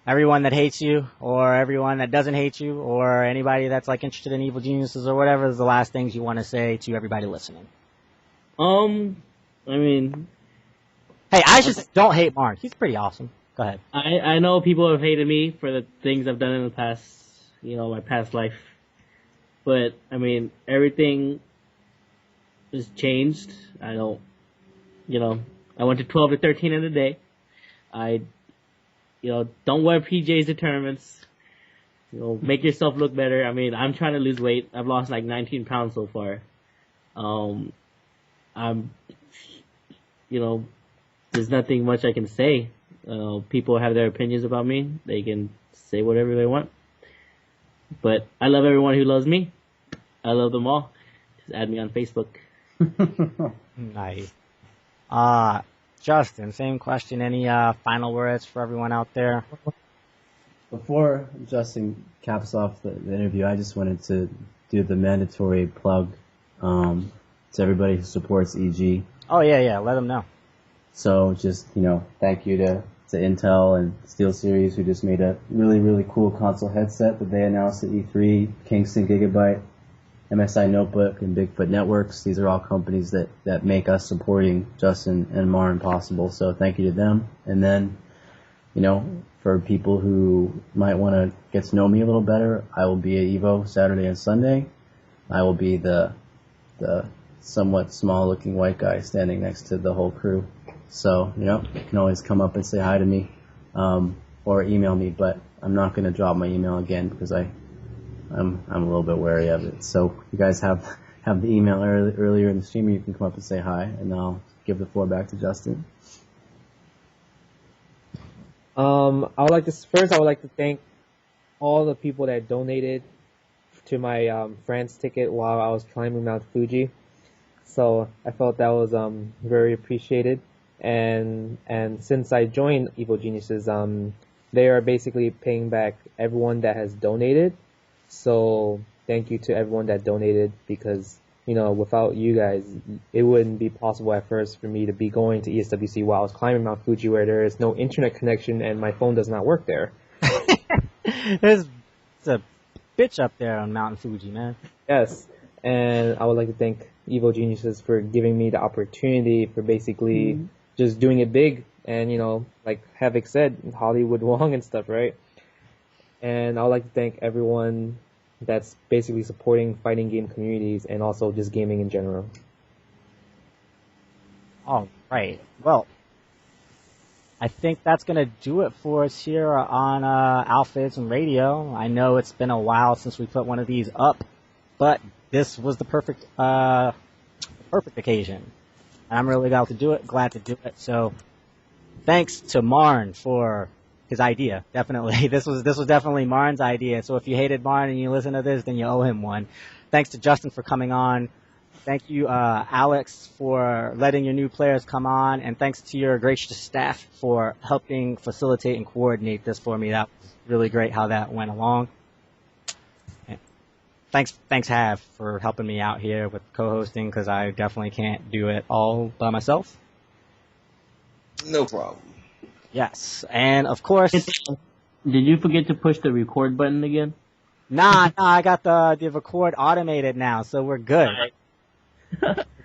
everyone that hates you, or everyone that doesn't hate you, or anybody that's like interested in Evil Geniuses, or whatever is the last things you want to say to everybody listening? I mean... Hey, I just don't hate Marn. He's pretty awesome. Go ahead. I know people have hated me for the things I've done in the past, you know, my past life. But, I mean, everything has changed. I don't, you know, I went to 12 to 13 in a day. You know, don't wear PJs to tournaments. You know, make yourself look better. I mean, I'm trying to lose weight. I've lost like 19 pounds so far. You know, there's nothing much I can say. People have their opinions about me. They can say whatever they want. But I love everyone who loves me. I love them all. Just add me on Facebook. Nice. Justin, same question. Any final words for everyone out there? Before Justin caps off the interview, I just wanted to do the mandatory plug to everybody who supports EG. Oh, yeah, let them know. So just, you know, thank you to Intel and SteelSeries who just made a really, really cool console headset that they announced at E3, Kingston Gigabyte, MSI Notebook, and Bigfoot Networks. These are all companies that make us supporting Justin and Marn possible, so thank you to them. And then, you know, for people who might want to get to know me a little better, I will be at EVO Saturday and Sunday. I will be the somewhat small-looking white guy standing next to the whole crew. So, you know, you can always come up and say hi to me, or email me, but I'm not going to drop my email again because I'm a little bit wary of it. So you guys have the email earlier in the stream. You can come up and say hi, and I'll give the floor back to Justin. I would like to thank all the people that donated to my France ticket while I was climbing Mount Fuji. So I felt that was very appreciated. And since I joined Evil Geniuses, they are basically paying back everyone that has donated. So thank you to everyone that donated because without you guys, it wouldn't be possible at first for me to be going to ESWC while I was climbing Mount Fuji where there is no internet connection and my phone does not work there. It's a bitch up there on Mountain Fuji, man. Yes, and I would like to thank Evo Geniuses for giving me the opportunity for basically just doing it big and, like Havoc said, Hollywood Wong and stuff, right? And I would like to thank everyone that's basically supporting fighting game communities and also just gaming in general. All right. Well, I think that's going to do it for us here on AlphaISM Radio. I know it's been a while since we put one of these up, but this was the perfect occasion. And I'm really glad to do it. So thanks to Marn for his idea. Definitely. This was definitely Marn's idea. So if you hated Marn and you listen to this, then you owe him one. Thanks to Justin for coming on. Thank you, Alex, for letting your new players come on, and thanks to your gracious staff for helping facilitate and coordinate this for me. That was really great how that went along. And thanks, HAV, for helping me out here with co-hosting, because I definitely can't do it all by myself. No problem. Yes, and of course... Did you forget to push the record button again? Nah, I got the record automated now, so we're good.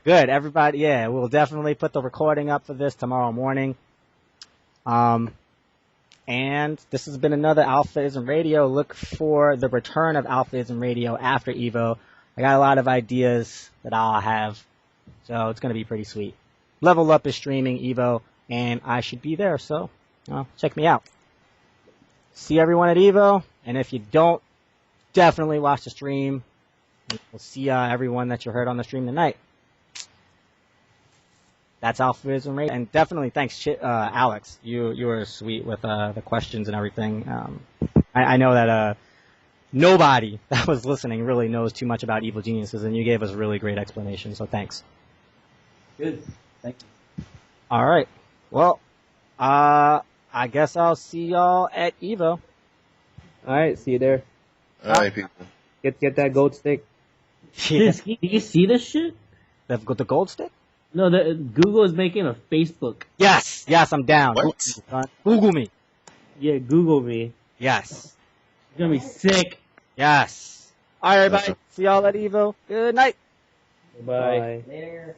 Good, everybody. Yeah, we'll definitely put the recording up for this tomorrow morning. And this has been another AlphaISM Radio. Look for the return of AlphaISM Radio after Evo. I got a lot of ideas that I'll have, so it's going to be pretty sweet. Level Up is streaming Evo, and I should be there, so check me out. See everyone at Evo, and if you don't, definitely watch the stream. We'll see everyone that you heard on the stream tonight. That's AlphaISM Radio. And definitely thanks, Alex. You were sweet with the questions and everything. I know that nobody that was listening really knows too much about Evil Geniuses, and you gave us a really great explanation, so thanks. Good. Thank you. All right. Well, I guess I'll see y'all at Evo. All right, see you there. All right, people. Get that gold stick. Yeah. Did you see this shit? The gold stick? No, Google is making a Facebook. Yes, I'm down. What? Google me. Yeah, Google me. Yes. It's gonna be sick. Yes. All right, everybody. See y'all at Evo. Good night. Bye. Bye. Later.